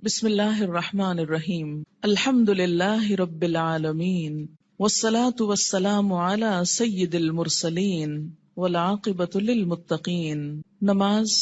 بسم اللہ الرحمن الرحیم الحمد للہ رب العالمین والصلاة والسلام علی سید المرسلین والعاقبۃ للمتقین۔ نماز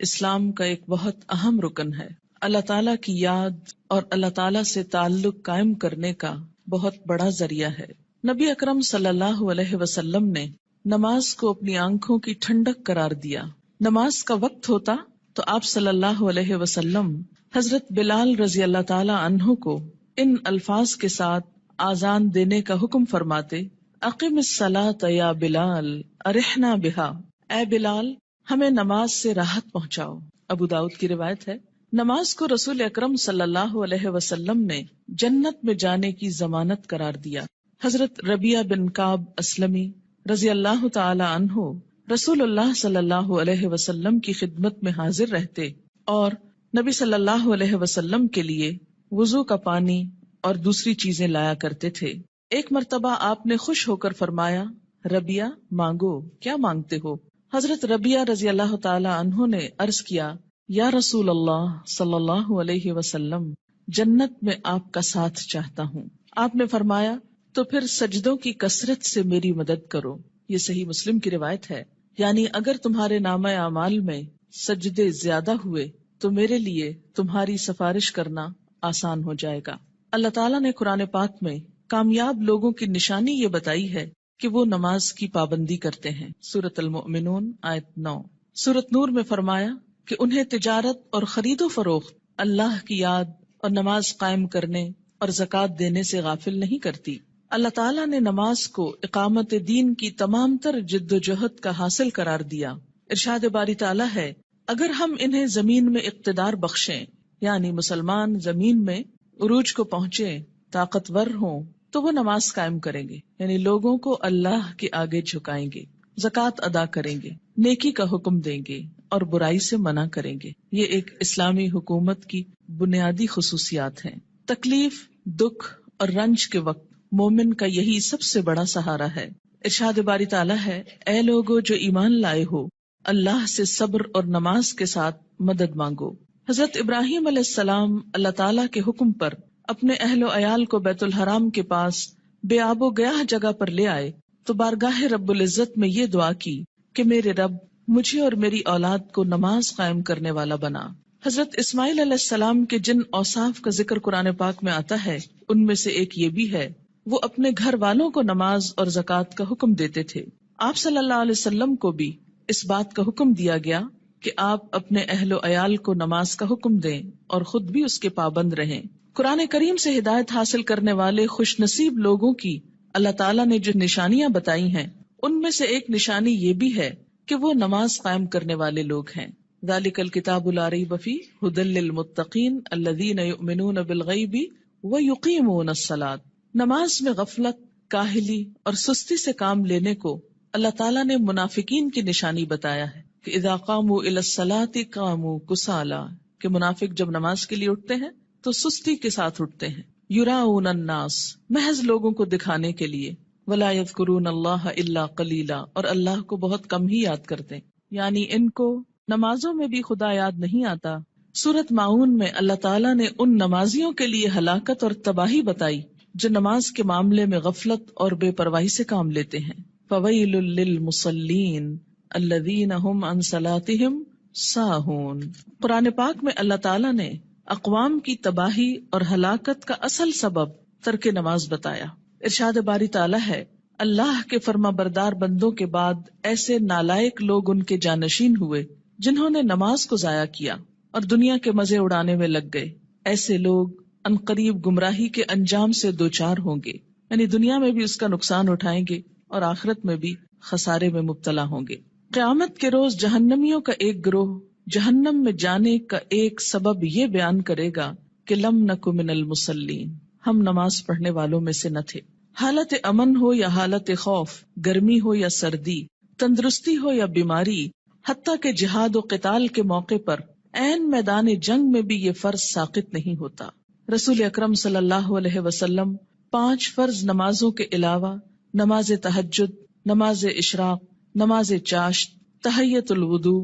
اسلام کا ایک بہت اہم رکن ہے، اللہ تعالیٰ کی یاد اور اللہ تعالیٰ سے تعلق قائم کرنے کا بہت بڑا ذریعہ ہے۔ نبی اکرم صلی اللہ علیہ وسلم نے نماز کو اپنی آنکھوں کی ٹھنڈک قرار دیا۔ نماز کا وقت ہوتا تو آپ صلی اللہ علیہ وسلم حضرت بلال رضی اللہ تعالی عنہ کو ان الفاظ کے ساتھ آذان دینے کا حکم فرماتے: اقم الصلاۃ یا بلال ارحنا بہا، اے بلال ہمیں نماز سے راحت پہنچاؤ۔ ابو داؤد کی روایت ہے۔ نماز کو رسول اکرم صلی اللہ علیہ وسلم نے جنت میں جانے کی ضمانت قرار دیا۔ حضرت ربیعہ بن کعب اسلمی رضی اللہ تعالی عنہ رسول اللہ صلی اللہ علیہ وسلم کی خدمت میں حاضر رہتے اور نبی صلی اللہ علیہ وسلم کے لیے وضو کا پانی اور دوسری چیزیں لایا کرتے تھے۔ ایک مرتبہ آپ نے خوش ہو کر فرمایا: ربیعہ مانگو، کیا مانگتے ہو؟ حضرت ربیعہ رضی اللہ تعالی عنہ نے عرض کیا: یا رسول اللہ صلی اللہ علیہ وسلم، جنت میں آپ کا ساتھ چاہتا ہوں۔ آپ نے فرمایا: تو پھر سجدوں کی کثرت سے میری مدد کرو۔ یہ صحیح مسلم کی روایت ہے۔ یعنی اگر تمہارے نامہ اعمال میں سجدے زیادہ ہوئے تو میرے لیے تمہاری سفارش کرنا آسان ہو جائے گا۔ اللہ تعالیٰ نے قرآن پاک میں کامیاب لوگوں کی نشانی یہ بتائی ہے کہ وہ نماز کی پابندی کرتے ہیں۔ سورۃ المؤمنون آیت 9۔ سورۃ نور میں فرمایا کہ انہیں تجارت اور خرید و فروخت اللہ کی یاد اور نماز قائم کرنے اور زکوٰۃ دینے سے غافل نہیں کرتی۔ اللہ تعالیٰ نے نماز کو اقامت دین کی تمام تر جد و جہد کا حاصل قرار دیا۔ ارشاد باری تعالیٰ ہے: اگر ہم انہیں زمین میں اقتدار بخشیں، یعنی مسلمان زمین میں عروج کو پہنچے، طاقتور ہوں، تو وہ نماز قائم کریں گے، یعنی لوگوں کو اللہ کے آگے جھکائیں گے، زکوٰۃ ادا کریں گے، نیکی کا حکم دیں گے اور برائی سے منع کریں گے۔ یہ ایک اسلامی حکومت کی بنیادی خصوصیات ہیں۔ تکلیف، دکھ اور رنج کے وقت مومن کا یہی سب سے بڑا سہارا ہے۔ ارشاد باری تعالیٰ ہے: اے لوگو جو ایمان لائے ہو، اللہ سے صبر اور نماز کے ساتھ مدد مانگو۔ حضرت ابراہیم علیہ السلام اللہ تعالیٰ کے حکم پر اپنے اہل و عیال کو بیت الحرام کے پاس بے آب و گیاہ جگہ پر لے آئے تو بارگاہ رب العزت میں یہ دعا کی کہ میرے رب مجھے اور میری اولاد کو نماز قائم کرنے والا بنا۔ حضرت اسماعیل علیہ السلام کے جن اوصاف کا ذکر قرآن پاک میں آتا ہے ان میں سے ایک یہ بھی ہے، وہ اپنے گھر والوں کو نماز اور زکوٰۃ کا حکم دیتے تھے۔ آپ صلی اللہ علیہ وسلم کو بھی اس بات کا حکم دیا گیا کہ آپ اپنے اہل و عیال کو نماز کا حکم دیں اور خود بھی اس کے پابند رہیں۔ قرآن کریم سے ہدایت حاصل کرنے والے خوش نصیب لوگوں کی اللہ تعالیٰ نے جو نشانیاں بتائی ہیں ان میں سے ایک نشانی یہ بھی ہے کہ وہ نماز قائم کرنے والے لوگ ہیں۔ ذالک الکتاب لا ریب فیہ ھدی للمتقین الذین یؤمنون بالغیب ویقیمون الصلاۃ۔ نماز میں غفلت، کاہلی اور سستی سے کام لینے کو اللہ تعالیٰ نے منافقین کی نشانی بتایا ہے کہ اذا قاموا الی الصلاۃ قاموا کسالی، کہ منافق جب نماز کے لیے اٹھتے ہیں تو سستی کے ساتھ اٹھتے ہیں۔ یراؤن الناس، محض لوگوں کو دکھانے کے لیے، ولا یذکرون اللہ الا قلیلا، اور اللہ کو بہت کم ہی یاد کرتے ہیں، یعنی ان کو نمازوں میں بھی خدا یاد نہیں آتا۔ سورۃ ماعون میں اللہ تعالیٰ نے ان نمازیوں کے لیے ہلاکت اور تباہی بتائی جو نماز کے معاملے میں غفلت اور بے پرواہی سے کام لیتے ہیں۔ فویل للمصلین الذین هم عن صلاتهم ساہون۔ قرآن پاک میں اللہ تعالیٰ نے اقوام کی تباہی اور ہلاکت کا اصل سبب ترک نماز بتایا۔ ارشاد باری تعالیٰ ہے: اللہ کے فرما بردار بندوں کے بعد ایسے نالائق لوگ ان کے جانشین ہوئے جنہوں نے نماز کو ضائع کیا اور دنیا کے مزے اڑانے میں لگ گئے۔ ایسے لوگ عنقریب گمراہی کے انجام سے دوچار ہوں گے، یعنی دنیا میں بھی اس کا نقصان اٹھائیں گے اور آخرت میں بھی خسارے میں مبتلا ہوں گے۔ قیامت کے روز جہنمیوں کا ایک گروہ جہنم میں جانے کا ایک سبب یہ بیان کرے گا کہ لم نک من المصلین، ہم نماز پڑھنے والوں میں سے نہ تھے۔ حالت امن ہو یا حالت خوف، گرمی ہو یا سردی، تندرستی ہو یا بیماری، حتیٰ کہ جہاد و قتال کے موقع پر عین میدان جنگ میں بھی یہ فرض ساقط نہیں ہوتا۔ رسول اکرم صلی اللہ علیہ وسلم 5 فرض نمازوں کے علاوہ نماز تہجد، نماز اشراق، نماز چاشت، تحیت الوضو،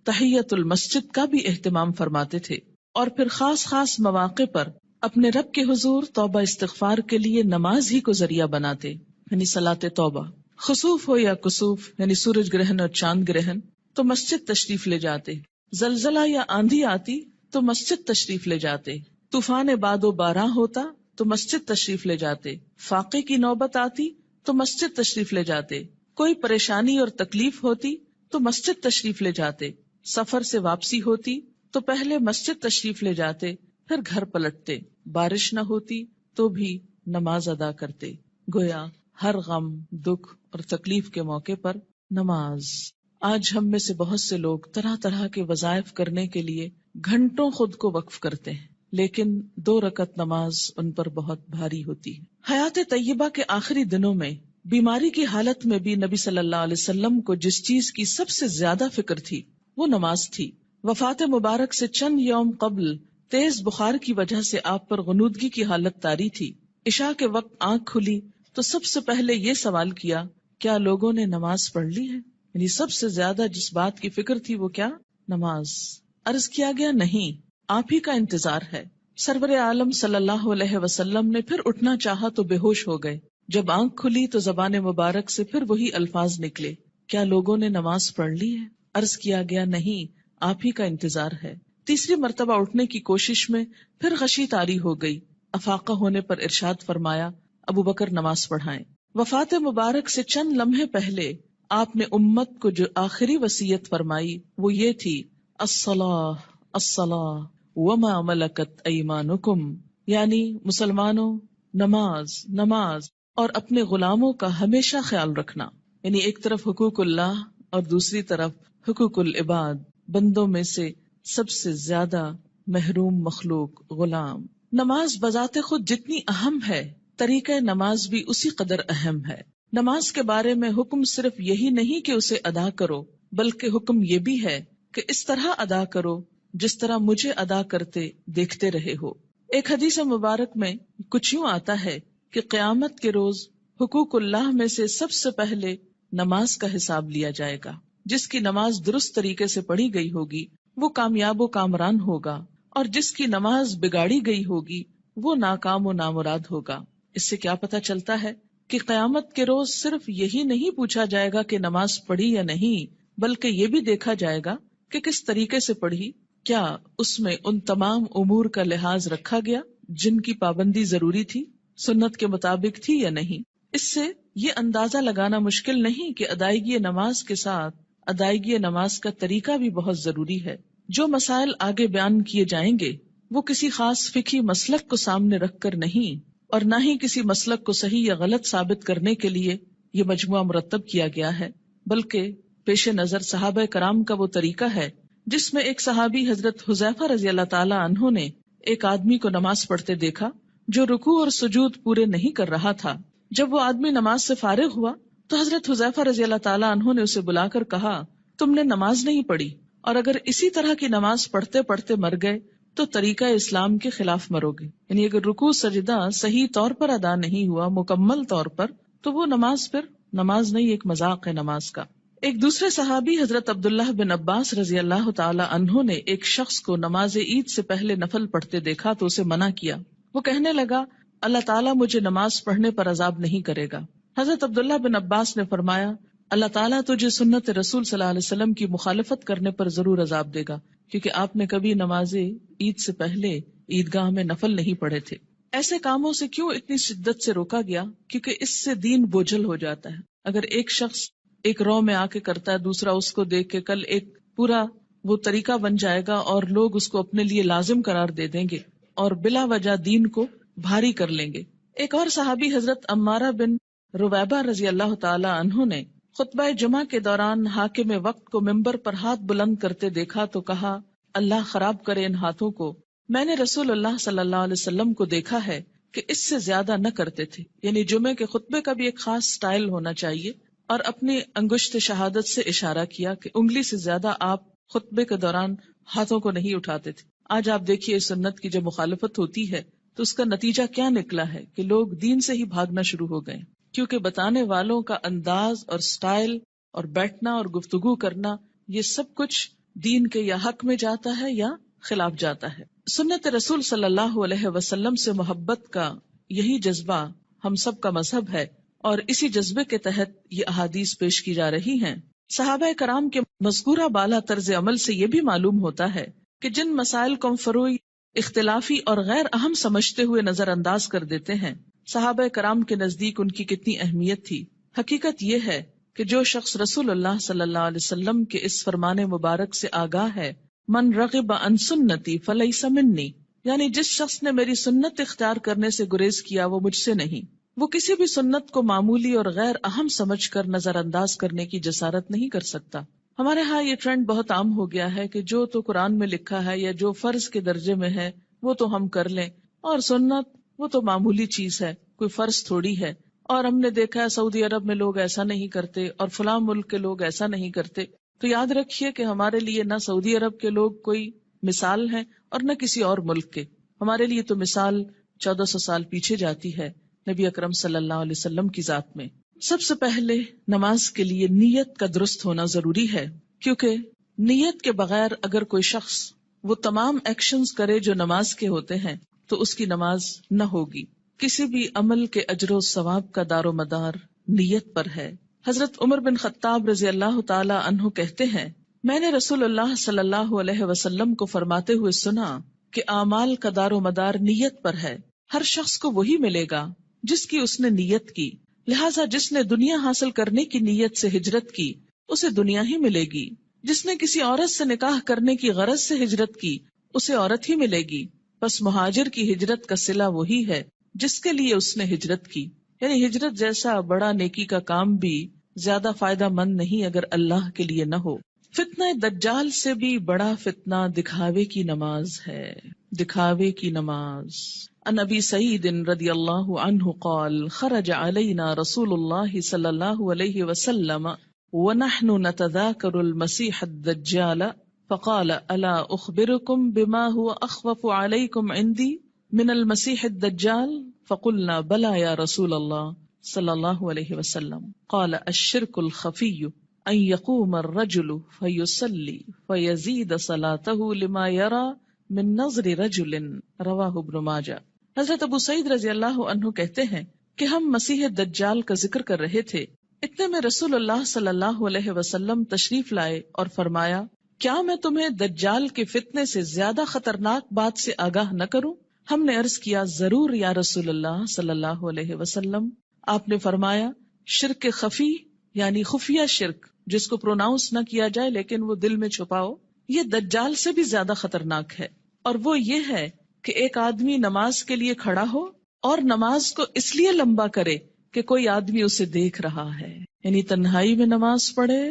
تحیت المسجد کا بھی اہتمام فرماتے تھے۔ اور پھر خاص خاص مواقع پر اپنے رب کے حضور توبہ استغفار کے لیے نماز ہی کو ذریعہ بناتے، یعنی صلاۃ توبہ. خسوف ہو یا کسوف یعنی سورج گرہن اور چاند گرہن تو مسجد تشریف لے جاتے، زلزلہ یا آندھی آتی تو مسجد تشریف لے جاتے، طوفان باد و باران ہوتا تو مسجد تشریف لے جاتے، فاقے کی نوبت آتی تو مسجد تشریف لے جاتے، کوئی پریشانی اور تکلیف ہوتی تو مسجد تشریف لے جاتے، سفر سے واپسی ہوتی تو پہلے مسجد تشریف لے جاتے پھر گھر پلٹتے، بارش نہ ہوتی تو بھی نماز ادا کرتے. گویا ہر غم، دکھ اور تکلیف کے موقع پر نماز. آج ہم میں سے بہت سے لوگ طرح طرح کے وظائف کرنے کے لیے گھنٹوں خود کو وقف کرتے ہیں، لیکن 2 رکعت نماز ان پر بہت بھاری ہوتی ہے. حیات طیبہ کے آخری دنوں میں بیماری کی حالت میں بھی نبی صلی اللہ علیہ وسلم کو جس چیز کی سب سے زیادہ فکر تھی وہ نماز تھی. وفات مبارک سے چند یوم قبل تیز بخار کی وجہ سے آپ پر غنودگی کی حالت طاری تھی. عشاء کے وقت آنکھ کھلی تو سب سے پہلے یہ سوال کیا، کیا لوگوں نے نماز پڑھ لی ہے؟ یعنی سب سے زیادہ جس بات کی فکر تھی وہ کیا؟ نماز. عرض کیا گیا نہیں، آپ ہی کا انتظار ہے. سرور عالم صلی اللہ علیہ وسلم نے پھر اٹھنا چاہا تو بے ہوش ہو گئے. جب آنکھ کھلی تو زبان مبارک سے پھر وہی الفاظ نکلے، کیا لوگوں نے نماز پڑھ لی ہے؟ عرض کیا گیا نہیں، آپ ہی کا انتظار ہے. تیسری مرتبہ اٹھنے کی کوشش میں پھر غشی طاری ہو گئی. افاقہ ہونے پر ارشاد فرمایا، ابو بکر نماز پڑھائیں. وفات مبارک سے چند لمحے پہلے آپ نے امت کو جو آخری وصیت فرمائی وہ یہ تھی، الصلاۃ الصلاۃ وما ملکت ایمانکم، یعنی مسلمانوں نماز نماز اور اپنے غلاموں کا ہمیشہ خیال رکھنا. یعنی ایک طرف حقوق اللہ اور دوسری طرف حقوق العباد. بندوں میں سے سب سے زیادہ محروم مخلوق غلام. نماز بذات خود جتنی اہم ہے، طریقہ نماز بھی اسی قدر اہم ہے. نماز کے بارے میں حکم صرف یہی نہیں کہ اسے ادا کرو، بلکہ حکم یہ بھی ہے کہ اس طرح ادا کرو جس طرح مجھے ادا کرتے دیکھتے رہے ہو. ایک حدیث مبارک میں کچھ یوں آتا ہے کہ قیامت کے روز حقوق اللہ میں سے سب سے پہلے نماز کا حساب لیا جائے گا. جس کی نماز درست طریقے سے پڑھی گئی ہوگی وہ کامیاب و کامران ہوگا، اور جس کی نماز بگاڑی گئی ہوگی وہ ناکام و نامراد ہوگا. اس سے کیا پتہ چلتا ہے کہ قیامت کے روز صرف یہی نہیں پوچھا جائے گا کہ نماز پڑھی یا نہیں، بلکہ یہ بھی دیکھا جائے گا کہ کس طریقے سے پڑھی، کیا اس میں ان تمام امور کا لحاظ رکھا گیا جن کی پابندی ضروری تھی، سنت کے مطابق تھی یا نہیں. اس سے یہ اندازہ لگانا مشکل نہیں کہ ادائیگی نماز کے ساتھ ادائیگی نماز کا طریقہ بھی بہت ضروری ہے. جو مسائل آگے بیان کیے جائیں گے وہ کسی خاص فقہی مسلک کو سامنے رکھ کر نہیں، اور نہ ہی کسی مسلک کو صحیح یا غلط ثابت کرنے کے لیے یہ مجموعہ مرتب کیا گیا ہے، بلکہ پیش نظر صحابہ کرام کا وہ طریقہ ہے جس میں ایک صحابی حضرت حذیفہ رضی اللہ تعالی عنہ نے ایک آدمی کو نماز پڑھتے دیکھا جو رکوع اور سجود پورے نہیں کر رہا تھا. جب وہ آدمی نماز سے فارغ ہوا تو حضرت حذیفہ رضی اللہ تعالی عنہ نے اسے بلا کر کہا، تم نے نماز نہیں پڑھی، اور اگر اسی طرح کی نماز پڑھتے پڑھتے مر گئے تو طریقہ اسلام کے خلاف مرو گے. یعنی اگر رکوع سجدہ صحیح طور پر ادا نہیں ہوا مکمل طور پر تو وہ نماز پھر نماز نہیں، ایک مذاق ہے نماز کا. ایک دوسرے صحابی حضرت عبداللہ بن عباس رضی اللہ تعالی عنہ نے ایک شخص کو نماز عید سے پہلے نفل پڑھتے دیکھا تو اسے منع کیا. وہ کہنے لگا، اللہ تعالیٰ مجھے نماز پڑھنے پر عذاب نہیں کرے گا. حضرت عبداللہ بن عباس نے فرمایا، اللہ تعالیٰ تجھے سنت رسول صلی اللہ علیہ وسلم کی مخالفت کرنے پر ضرور عذاب دے گا، کیونکہ آپ نے کبھی نماز عید سے پہلے عیدگاہ میں نفل نہیں پڑھے تھے. ایسے کاموں سے کیوں اتنی شدت سے روکا گیا؟ کیونکہ اس سے دین بوجھل ہو جاتا ہے. اگر ایک شخص ایک رو میں آ کے کرتا ہے، دوسرا اس کو دیکھ کے کل ایک پورا وہ طریقہ بن جائے گا اور لوگ اس کو اپنے لیے لازم قرار دے دیں گے اور بلا وجہ دین کو بھاری کر لیں گے. ایک اور صحابی حضرت عمارہ بن رویبہ رضی اللہ تعالی عنہ نے خطبہ جمعہ کے دوران حاکم وقت کو ممبر پر ہاتھ بلند کرتے دیکھا تو کہا، اللہ خراب کرے ان ہاتھوں کو. میں نے رسول اللہ صلی اللہ علیہ وسلم کو دیکھا ہے کہ اس سے زیادہ نہ کرتے تھے. یعنی جمعے کے خطبے کا بھی ایک خاص سٹائل ہونا چاہیے، اور اپنی انگشت شہادت سے اشارہ کیا کہ انگلی سے زیادہ آپ خطبے کے دوران ہاتھوں کو نہیں اٹھاتے تھے. آج آپ دیکھیے سنت کی جب مخالفت ہوتی ہے تو اس کا نتیجہ کیا نکلا ہے کہ لوگ دین سے ہی بھاگنا شروع ہو گئے، کیونکہ بتانے والوں کا انداز اور سٹائل اور بیٹھنا اور گفتگو کرنا یہ سب کچھ دین کے یا حق میں جاتا ہے یا خلاف جاتا ہے. سنت رسول صلی اللہ علیہ وسلم سے محبت کا یہی جذبہ ہم سب کا مذہب ہے، اور اسی جذبے کے تحت یہ احادیث پیش کی جا رہی ہیں۔ صحابہ کرام کے مذکورہ بالا طرز عمل سے یہ بھی معلوم ہوتا ہے کہ جن مسائل کو ہم فروعی، اختلافی اور غیر اہم سمجھتے ہوئے نظر انداز کر دیتے ہیں، صحابہ کرام کے نزدیک ان کی کتنی اہمیت تھی۔ حقیقت یہ ہے کہ جو شخص رسول اللہ صلی اللہ علیہ وسلم کے اس فرمان مبارک سے آگاہ ہے، من رغب عن سنتی فلیس منی، یعنی جس شخص نے میری سنت اختیار کرنے سے گریز کیا وہ مجھ سے نہیں، وہ کسی بھی سنت کو معمولی اور غیر اہم سمجھ کر نظر انداز کرنے کی جسارت نہیں کر سکتا۔ ہمارے ہاں یہ ٹرینڈ بہت عام ہو گیا ہے کہ جو تو قرآن میں لکھا ہے یا جو فرض کے درجے میں ہے وہ تو ہم کر لیں، اور سنت وہ تو معمولی چیز ہے، کوئی فرض تھوڑی ہے۔ اور ہم نے دیکھا ہے سعودی عرب میں لوگ ایسا نہیں کرتے اور فلاں ملک کے لوگ ایسا نہیں کرتے۔ تو یاد رکھیے کہ ہمارے لیے نہ سعودی عرب کے لوگ کوئی مثال ہیں اور نہ کسی اور ملک کے، ہمارے لیے تو مثال 1400 سال پیچھے جاتی ہے نبی اکرم صلی اللہ علیہ وسلم کی ذات میں۔ سب سے پہلے نماز کے لیے نیت کا درست ہونا ضروری ہے، کیونکہ نیت کے بغیر اگر کوئی شخص وہ تمام ایکشنز کرے جو نماز کے ہوتے ہیں تو اس کی نماز نہ ہوگی۔ کسی بھی عمل کے اجر و ثواب کا دار و مدار نیت پر ہے۔ حضرت عمر بن خطاب رضی اللہ تعالی عنہ کہتے ہیں، میں نے رسول اللہ صلی اللہ علیہ وسلم کو فرماتے ہوئے سنا کہ اعمال کا دار و مدار نیت پر ہے، ہر شخص کو وہی ملے گا جس کی اس نے نیت کی، لہٰذا جس نے دنیا حاصل کرنے کی نیت سے ہجرت کی اسے دنیا ہی ملے گی، جس نے کسی عورت سے نکاح کرنے کی غرض سے ہجرت کی اسے عورت ہی ملے گی، بس مہاجر کی ہجرت کا صلہ وہی ہے جس کے لیے اس نے ہجرت کی۔ یعنی ہجرت جیسا بڑا نیکی کا کام بھی زیادہ فائدہ مند نہیں اگر اللہ کے لیے نہ ہو۔ فتنہ دجال سے بھی بڑا فتنہ دکھاوے کی نماز ہے، دکھاوے کی نماز۔ عن ابی سعید رضی اللہ عنہ قال خرج علینا رسول اللہ صلی اللہ علیہ وسلم ونحن نتذاکر المسیح الدجال فقال الا اخبرکم بما هو اخوف علیکم عندی من المسیح الدجال فقلنا بلى یا رسول اللہ صلی اللہ علیہ وسلم قال الشرک الخفی ان يقوم الرجل فيصلي فيزيد صلاته لما يرى من نظر رجل رواہ ابن ماجہ۔ حضرت ابو سعید رضی اللہ عنہ کہتے ہیں کہ ہم مسیح دجال کا ذکر کر رہے تھے، اتنے میں رسول اللہ صلی اللہ علیہ وسلم تشریف لائے اور فرمایا، کیا میں تمہیں دجال کے فتنے سے زیادہ خطرناک بات سے آگاہ نہ کروں؟ ہم نے عرض کیا، ضرور یا رسول اللہ صلی اللہ علیہ وسلم۔ آپ نے فرمایا، شرک خفی یعنی خفیہ شرک جس کو پروناؤنس نہ کیا جائے لیکن وہ دل میں چھپاؤ، یہ دجال سے بھی زیادہ خطرناک ہے، اور وہ یہ ہے کہ ایک آدمی نماز کے لیے کھڑا ہو اور نماز کو اس لیے لمبا کرے کہ کوئی آدمی اسے دیکھ رہا ہے، یعنی تنہائی میں نماز پڑھے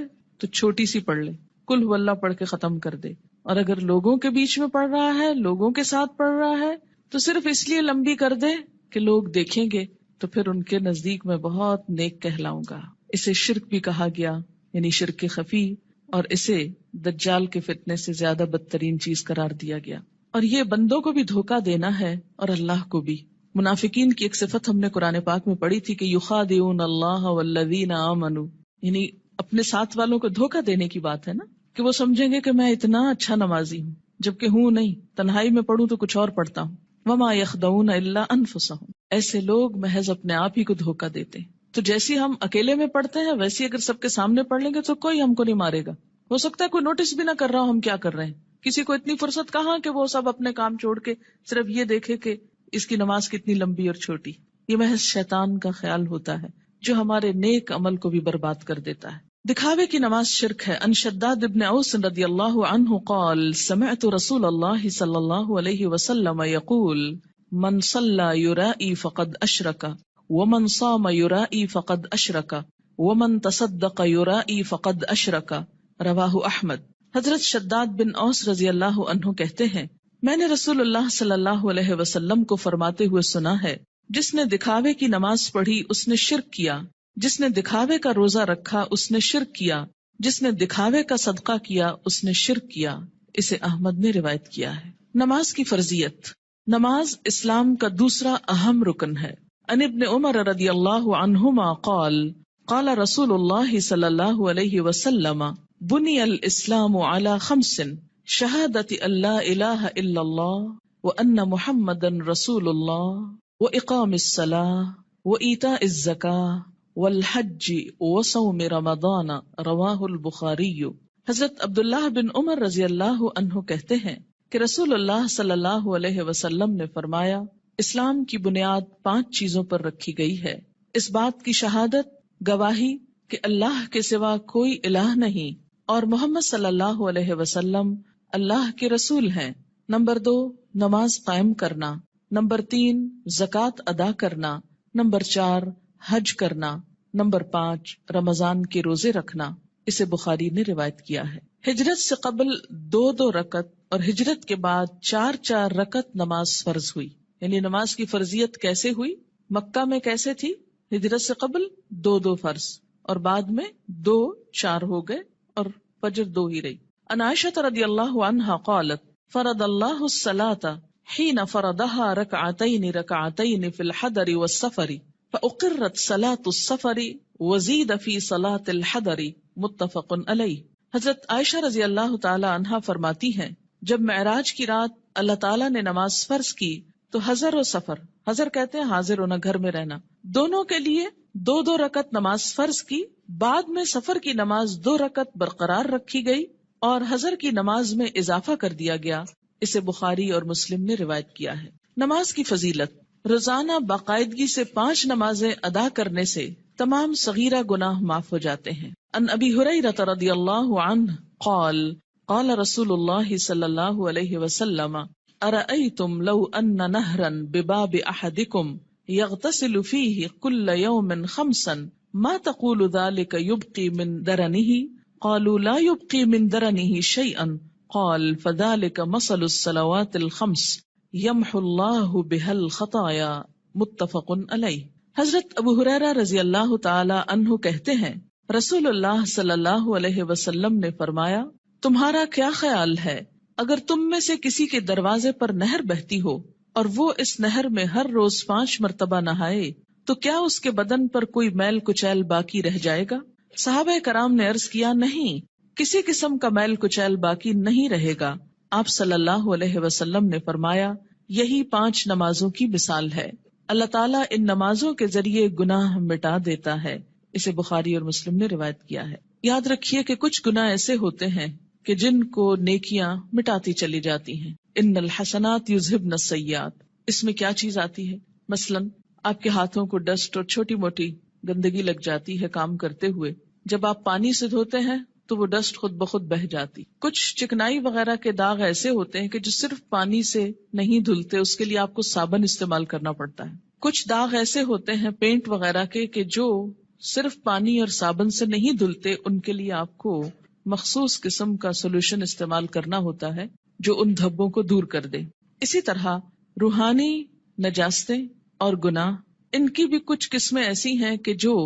تو چھوٹی سی پڑھ لے، کل ہو اللہ پڑھ کے ختم کر دے، اور اگر لوگوں کے بیچ میں پڑھ رہا ہے، لوگوں کے ساتھ پڑھ رہا ہے تو صرف اس لیے لمبی کر دے کہ لوگ دیکھیں گے تو پھر ان کے نزدیک میں بہت نیک کہلاؤں گا۔ اسے شرک بھی کہا گیا، یعنی شرک خفی، اور اسے دجال کے فتنے سے زیادہ بدترین چیز قرار دیا گیا۔ اور یہ بندوں کو بھی دھوکہ دینا ہے اور اللہ کو بھی۔ منافقین کی ایک صفت ہم نے قرآن پاک میں پڑھی تھی کہ یخادعون اللہ والذین آمنوا، یعنی اپنے ساتھ والوں کو دھوکہ دینے کی بات ہے نا، کہ وہ سمجھیں گے کہ میں اتنا اچھا نمازی ہوں جبکہ ہوں نہیں، تنہائی میں پڑھوں تو کچھ اور پڑھتا ہوں۔ وما یخدعون الا انفسهم، ایسے لوگ محض اپنے آپ ہی کو دھوکہ دیتے ہیں۔ تو جیسی ہم اکیلے میں پڑھتے ہیں ویسی اگر سب کے سامنے پڑھ لیں گے تو کوئی ہم کو نہیں مارے گا، ہو سکتا ہے کوئی نوٹس بھی نہ کر رہا ہو ہم کیا کر رہے ہیں، کسی کو اتنی فرصت کہاں کہ وہ سب اپنے کام چھوڑ کے صرف یہ دیکھے کہ اس کی نماز کتنی لمبی اور چھوٹی۔ یہ محض شیطان کا خیال ہوتا ہے جو ہمارے نیک عمل کو بھی برباد کر دیتا ہے۔ دکھاوے کی نماز شرک ہے۔ ان شداد ابن اوس رضی اللہ عنہ قال سمعت رسول اللہ صلی اللہ علیہ وسلم یقول من صلی یرائی فقد اشرک ومن صام یرائی فقد اشرک ومن تصدق یرائی فقد اشرک، رواہ احمد۔ حضرت شداد بن اوس رضی اللہ عنہ کہتے ہیں، میں نے رسول اللہ صلی اللہ علیہ وسلم کو فرماتے ہوئے سنا ہے، جس نے دکھاوے کی نماز پڑھی اس نے شرک کیا، جس نے دکھاوے کا روزہ رکھا اس نے شرک کیا، جس نے دکھاوے کا صدقہ کیا اس نے شرک کیا۔ اسے احمد نے روایت کیا ہے۔ نماز کی فرضیت۔ نماز اسلام کا دوسرا اہم رکن ہے۔ ان ابن عمر رضی اللہ عنہما قال قال رسول اللہ صلی اللہ علیہ وسلم بنی الاسلام علی خمس شہادت ان لا الہ الا اللہ وأن محمدًا رسول الله وإقام الصلاة وإيتاء الزكاة والحج وصوم رمضان رواہ البخاری۔ حضرت عبداللہ بن عمر رضی اللہ عنہ کہتے ہیں کہ رسول اللہ صلی اللہ علیہ وسلم نے فرمایا، اسلام کی بنیاد 5 چیزوں پر رکھی گئی ہے، اس بات کی شہادت، گواہی کہ اللہ کے سوا کوئی الہ نہیں اور محمد صلی اللہ علیہ وسلم اللہ کے رسول ہیں۔ نمبر 2، نماز قائم کرنا۔ نمبر 3، زکوٰۃ ادا کرنا۔ نمبر 4، حج کرنا۔ نمبر 5، رمضان کے روزے رکھنا۔ اسے بخاری نے روایت کیا ہے۔ ہجرت سے قبل 2 رکعت اور ہجرت کے بعد 4 رکعت نماز فرض ہوئی۔ یعنی نماز کی فرضیت کیسے ہوئی؟ مکہ میں کیسے تھی؟ ہجرت سے قبل 2 فرض اور بعد میں 2 4 ہو گئے اور فجر 2 ہی رہی۔ عن عائشہ رضی اللہ عنہا قالت فرض اللہ الصلاة حين فرضها ركعتين في الحضر والسفر فأقرت صلاة السفر وزید فی صلاة الحضر متفق علیہ۔ حضرت عائشہ رضی اللہ تعالی عنہا فرماتی ہیں، جب معراج کی رات اللہ تعالیٰ نے نماز فرض کی تو حضر و سفر، حضر کہتے ہیں حاضر ہونا، گھر میں رہنا، دونوں کے لیے 2 رکعت نماز فرض کی، بعد میں سفر کی نماز 2 رکعت برقرار رکھی گئی اور حضر کی نماز میں اضافہ کر دیا گیا۔ اسے بخاری اور مسلم نے روایت کیا ہے۔ نماز کی فضیلت، روزانہ باقاعدگی سے 5 نمازیں ادا کرنے سے تمام صغیرہ گناہ معاف ہو جاتے ہیں۔ ان ابی ہریرہ رضی اللہ عنہ قال قال رسول اللہ صلی اللہ علیہ وسلم ارأیتم لو ان نہرا بباب احدکم یغتسل فیہ کل یوم 5 ما تقول ذلك یبقی من درنہ قالوا لا يبقي من درنه شيئا قال فذلك مثل الصلوات الخمس يمحو الله بها الخطايا متفق علیہ۔ حضرت ابو ہریرہ رضی اللہ تعالی عنہ کہتے ہیں، رسول اللہ صلی اللہ علیہ وسلم نے فرمایا، تمہارا کیا خیال ہے اگر تم میں سے کسی کے دروازے پر نہر بہتی ہو اور وہ اس نہر میں ہر روز 5 مرتبہ نہائے تو کیا اس کے بدن پر کوئی میل کچیل باقی رہ جائے گا؟ صحابہ کرام نے عرض کیا، نہیں، کسی قسم کا میل کچیل باقی نہیں رہے گا۔ آپ صلی اللہ علیہ وسلم نے فرمایا، یہی 5 نمازوں کی مثال ہے، اللہ تعالیٰ ان نمازوں کے ذریعے گناہ مٹا دیتا ہے۔ اسے بخاری اور مسلم نے روایت کیا ہے۔ یاد رکھیے کہ کچھ گناہ ایسے ہوتے ہیں کہ جن کو نیکیاں مٹاتی چلی جاتی ہیں۔ ان الحسنات یذہبن السیئات، اس میں کیا چیز آتی ہے؟ مثلاً آپ کے ہاتھوں کو ڈسٹ اور چھوٹی موٹی گندگی لگ جاتی ہے کام کرتے ہوئے، جب آپ پانی سے دھوتے ہیں تو وہ ڈسٹ خود بخود بہہ جاتی۔ کچھ چکنائی وغیرہ کے داغ ایسے ہوتے ہیں کہ جو صرف پانی سے نہیں دھلتے، اس کے لیے آپ کو صابن استعمال کرنا پڑتا ہے۔ کچھ داغ ایسے ہوتے ہیں پینٹ وغیرہ کے کہ جو صرف پانی اور صابن سے نہیں دھلتے، ان کے لیے آپ کو مخصوص قسم کا سولوشن استعمال کرنا ہوتا ہے جو ان دھبوں کو دور کر دے۔ اسی طرح روحانی نجاستیں اور گناہ، ان کی بھی کچھ قسمیں ایسی ہیں کہ جو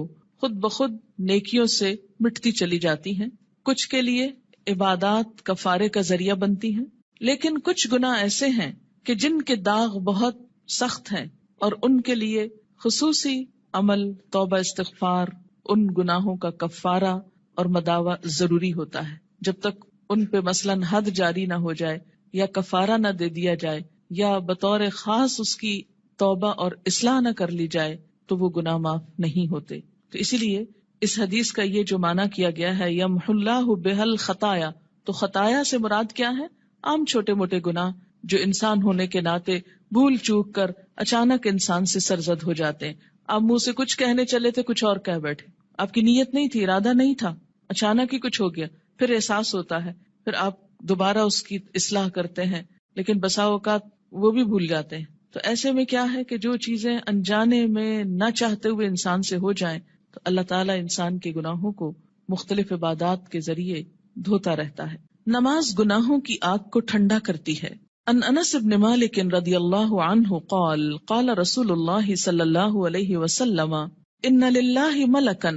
خود بخود نیکیوں سے مٹتی چلی جاتی ہیں، کچھ کے لیے عبادات کفارے کا ذریعہ بنتی ہیں، لیکن کچھ گناہ ایسے ہیں کہ جن کے داغ بہت سخت ہیں اور ان کے لیے خصوصی عمل، توبہ، استغفار، ان گناہوں کا کفارہ اور مداوع ضروری ہوتا ہے۔ جب تک ان پہ مثلاً حد جاری نہ ہو جائے یا کفارہ نہ دے دیا جائے یا بطور خاص اس کی توبہ اور اصلاح نہ کر لی جائے تو وہ گناہ معاف نہیں ہوتے۔ تو اسی لیے اس حدیث کا یہ جو معنی کیا گیا ہے یمحو اللہ بہا الخطایا، تو خطایا سے مراد کیا ہے؟ عام چھوٹے موٹے گناہ جو انسان ہونے کے ناطے بھول چوک کر اچانک انسان سے سرزد ہو جاتے ہیں۔ آپ منہ سے کچھ کہنے چلے تھے، کچھ اور کہہ بیٹھے، آپ کی نیت نہیں تھی، ارادہ نہیں تھا، اچانک ہی کچھ ہو گیا، پھر احساس ہوتا ہے، پھر آپ دوبارہ اس کی اصلاح کرتے ہیں، لیکن بسا اوقات وہ بھی بھول جاتے ہیں۔ تو ایسے میں کیا ہے کہ جو چیزیں انجانے میں نہ چاہتے ہوئے انسان سے ہو جائیں تو اللہ تعالیٰ انسان کے گناہوں کو مختلف عبادات کے ذریعے دھوتا رہتا ہے۔ نماز گناہوں کی آگ کو ٹھنڈا کرتی ہے۔ ان انس بن مالک رضی اللہ عنہ قال قال رسول اللہ صلی اللہ علیہ وسلم ان للہ ملکا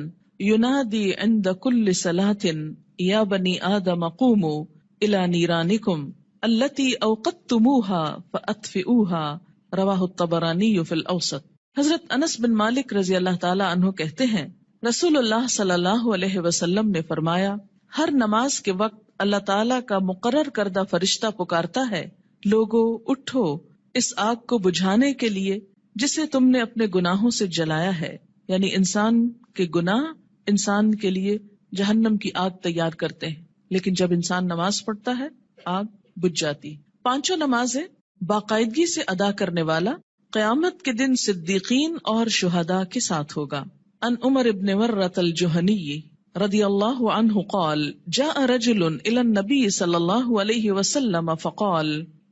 ینادی عند کل صلاة یا بنی آدم قوموا الی نیرانکم التی اوقدتموها فاطفئوها رواہ الطبرانی فی الاوسط۔ حضرت انس بن مالک رضی اللہ تعالی عنہ کہتے ہیں، رسول اللہ صلی اللہ علیہ وسلم نے فرمایا، ہر نماز کے وقت اللہ تعالیٰ کا مقرر کردہ فرشتہ پکارتا ہے، لوگو اٹھو اس آگ کو بجھانے کے لیے جسے تم نے اپنے گناہوں سے جلایا ہے. یعنی انسان کے گناہ انسان کے لیے جہنم کی آگ تیار کرتے ہیں، لیکن جب انسان نماز پڑھتا ہے آگ بجھ جاتی. 5 نمازیں باقاعدگی سے ادا کرنے والا قیامت کے دن صدیقین اور شہداء کے ساتھ ہوگا. ان عمر ابن مرۃ الجہنی رضی اللہ عنہ قال جاء رجل الى النبي صلی اللہ علیہ وسلم فقال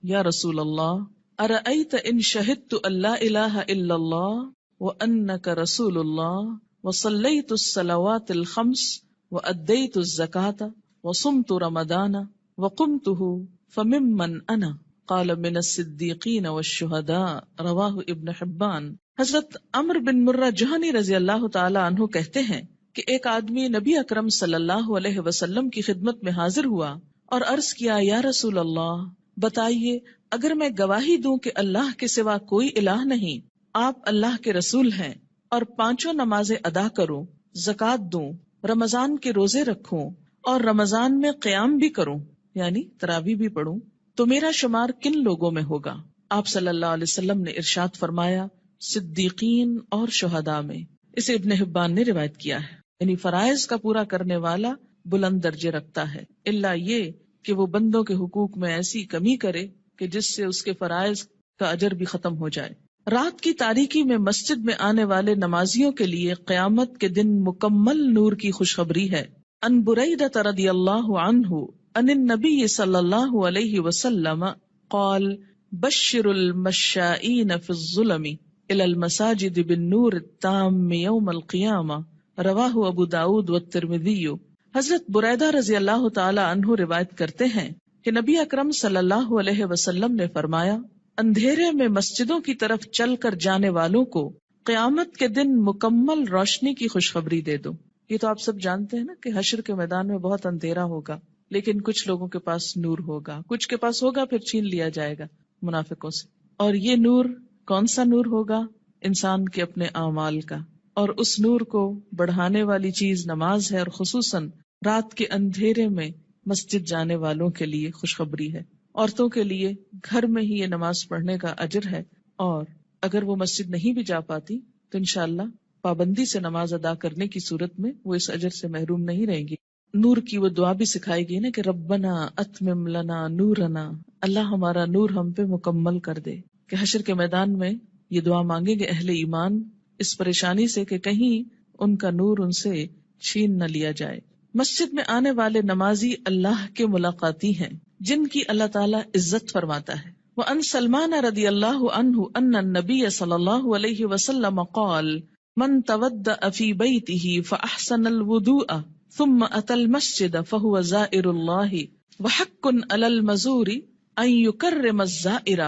یا رسول اللہ ارأيت ان شهدت ان لا الہ الا اللہ وانک رسول اللہ وصلیت الصلوات الخمس وادیت الزکاة وصمت رمضان وقمته فممن انا قال من الصدیقین والشہداء رواہ ابن حبان. حضرت عمرو بن مرہ جہنی رضی اللہ تعالی عنہ کہتے ہیں کہ ایک آدمی نبی اکرم صلی اللہ علیہ وسلم کی خدمت میں حاضر ہوا اور عرض کیا یا رسول اللہ بتائیے اگر میں گواہی دوں کہ اللہ کے سوا کوئی الہ نہیں، آپ اللہ کے رسول ہیں، اور 5 نمازیں ادا کروں، زکوٰۃ دوں، رمضان کے روزے رکھوں اور رمضان میں قیام بھی کروں یعنی تراویح بھی پڑھوں، تو میرا شمار کن لوگوں میں ہوگا؟ آپ صلی اللہ علیہ وسلم نے ارشاد فرمایا صدیقین اور شہداء میں. اسے ابن حبان نے روایت کیا ہے. یعنی فرائض کا پورا کرنے والا بلند درجے رکھتا ہے، الا یہ کہ وہ بندوں کے حقوق میں ایسی کمی کرے کہ جس سے اس کے فرائض کا اجر بھی ختم ہو جائے. رات کی تاریکی میں مسجد میں آنے والے نمازیوں کے لیے قیامت کے دن مکمل نور کی خوشخبری ہے. ان بریدہ رضی اللہ عنہ ان النبی صلی اللہ علیہ وسلم قال بشر المشائین فی الظلم الى المساجد بالنور التام یوم القیامہ رواہ ابو داود والترمذی. حضرت بریدہ رضی اللہ تعالی عنہ روایت کرتے ہیں کہ نبی اکرم صلی اللہ علیہ وسلم نے فرمایا اندھیرے میں مسجدوں کی طرف چل کر جانے والوں کو قیامت کے دن مکمل روشنی کی خوشخبری دے دو. یہ تو آپ سب جانتے ہیں نا کہ حشر کے میدان میں بہت اندھیرا ہوگا، لیکن کچھ لوگوں کے پاس نور ہوگا، کچھ کے پاس ہوگا پھر چھین لیا جائے گا منافقوں سے. اور یہ نور کون سا نور ہوگا؟ انسان کے اپنے اعمال کا. اور اس نور کو بڑھانے والی چیز نماز ہے، اور خصوصاً رات کے اندھیرے میں مسجد جانے والوں کے لیے خوشخبری ہے. عورتوں کے لیے گھر میں ہی یہ نماز پڑھنے کا اجر ہے، اور اگر وہ مسجد نہیں بھی جا پاتی تو انشاءاللہ پابندی سے نماز ادا کرنے کی صورت میں وہ اس اجر سے محروم نہیں رہیں گی. نور کی وہ دعا بھی سکھائی گئی نا کہ ربنا اتمم لنا نورنا، اللہ ہمارا نور ہم پہ مکمل کر دے. کہ حشر کے میدان میں یہ دعا مانگیں گے اہل ایمان اس پریشانی سے کہ کہیں ان کا نور ان سے چھین نہ لیا جائے. مسجد میں آنے والے نمازی اللہ کے ملاقاتی ہیں جن کی اللہ تعالیٰ عزت فرماتا ہے. وَأَن سلمان رضی اللہ عنہ ان النبی صلی اللہ علیہ وسلم قال من تودأ فی بیتہ فاحسن الوضوء ثم اتى المسجد فهو زائر الله وحق على المزور ان يكرم الزائر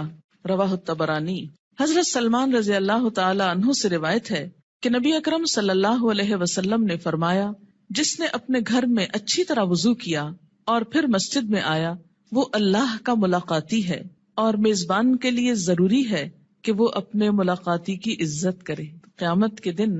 رواہ الطبرانی. حضرت سلمان رضی اللہ تعالی عنہ سے روایت ہے کہ نبی اکرم صلی اللہ علیہ وسلم نے فرمایا جس نے اپنے گھر میں اچھی طرح وضو کیا اور پھر مسجد میں آیا وہ اللہ کا ملاقاتی ہے، اور میزبان کے لیے ضروری ہے کہ وہ اپنے ملاقاتی کی عزت کرے. قیامت کے دن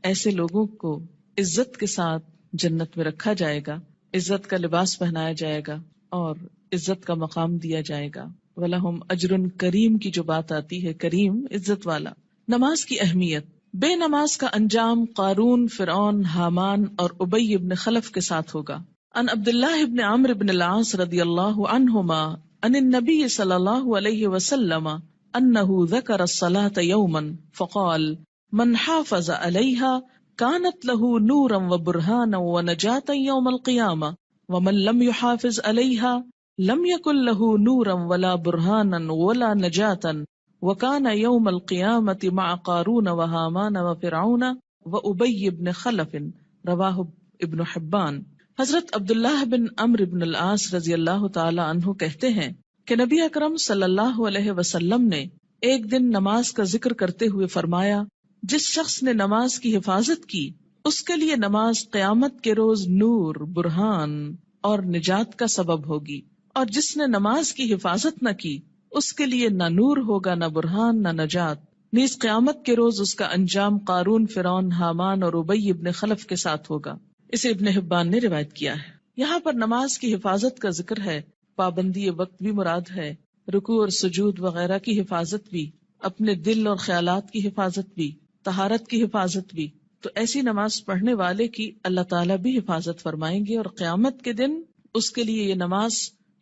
ایسے لوگوں کو عزت کے ساتھ جنت میں رکھا جائے گا، عزت کا لباس پہنایا جائے گا اور عزت کا مقام دیا جائے گا. وَلَهُمْ أَجْرٌ کریم کی جو بات آتی ہے، کریم عزت والا. نماز کی اہمیت. بے نماز کا انجام قارون، فرعون، حامان اور ابی ابن خلف کے ساتھ ہوگا. ان عبداللہ ابن عمرو ابن العاص رضی اللہ عنہما ان النبی صلی اللہ علیہ وسلم انه ذکر الصلاة یوما فقال من حافظ علیہا كانت له نورا وبرهانا ونجاة يوم القيامة ومن لم يحافظ عليها لم يكن له نورا ولا برهانا ولا نجاة وكان يوم القيامة مع قارون وهامان وفرعون وأبي بن خلف رواہ ابن حبان. حضرت عبداللہ بن عمرو بن العاص رضی اللہ تعالی عنہ کہتے ہیں کہ نبی اکرم صلی اللہ علیہ وسلم نے ایک دن نماز کا ذکر کرتے ہوئے فرمایا جس شخص نے نماز کی حفاظت کی اس کے لیے نماز قیامت کے روز نور، برہان اور نجات کا سبب ہوگی، اور جس نے نماز کی حفاظت نہ کی اس کے لیے نہ نور ہوگا، نہ برہان، نہ نجات. نیز قیامت کے روز اس کا انجام قارون، فرعون، حامان اور ابی ابن خلف کے ساتھ ہوگا. اسے ابن حبان نے روایت کیا ہے. یہاں پر نماز کی حفاظت کا ذکر ہے، پابندی وقت بھی مراد ہے، رکوع اور سجود وغیرہ کی حفاظت بھی، اپنے دل اور خیالات کی حفاظت بھی، طہارت کی حفاظت بھی، تو ایسی نماز پڑھنے والے کی اللہ تعالیٰ بھی حفاظت فرمائیں گے، اور قیامت کے دن اس کے لیے یہ نماز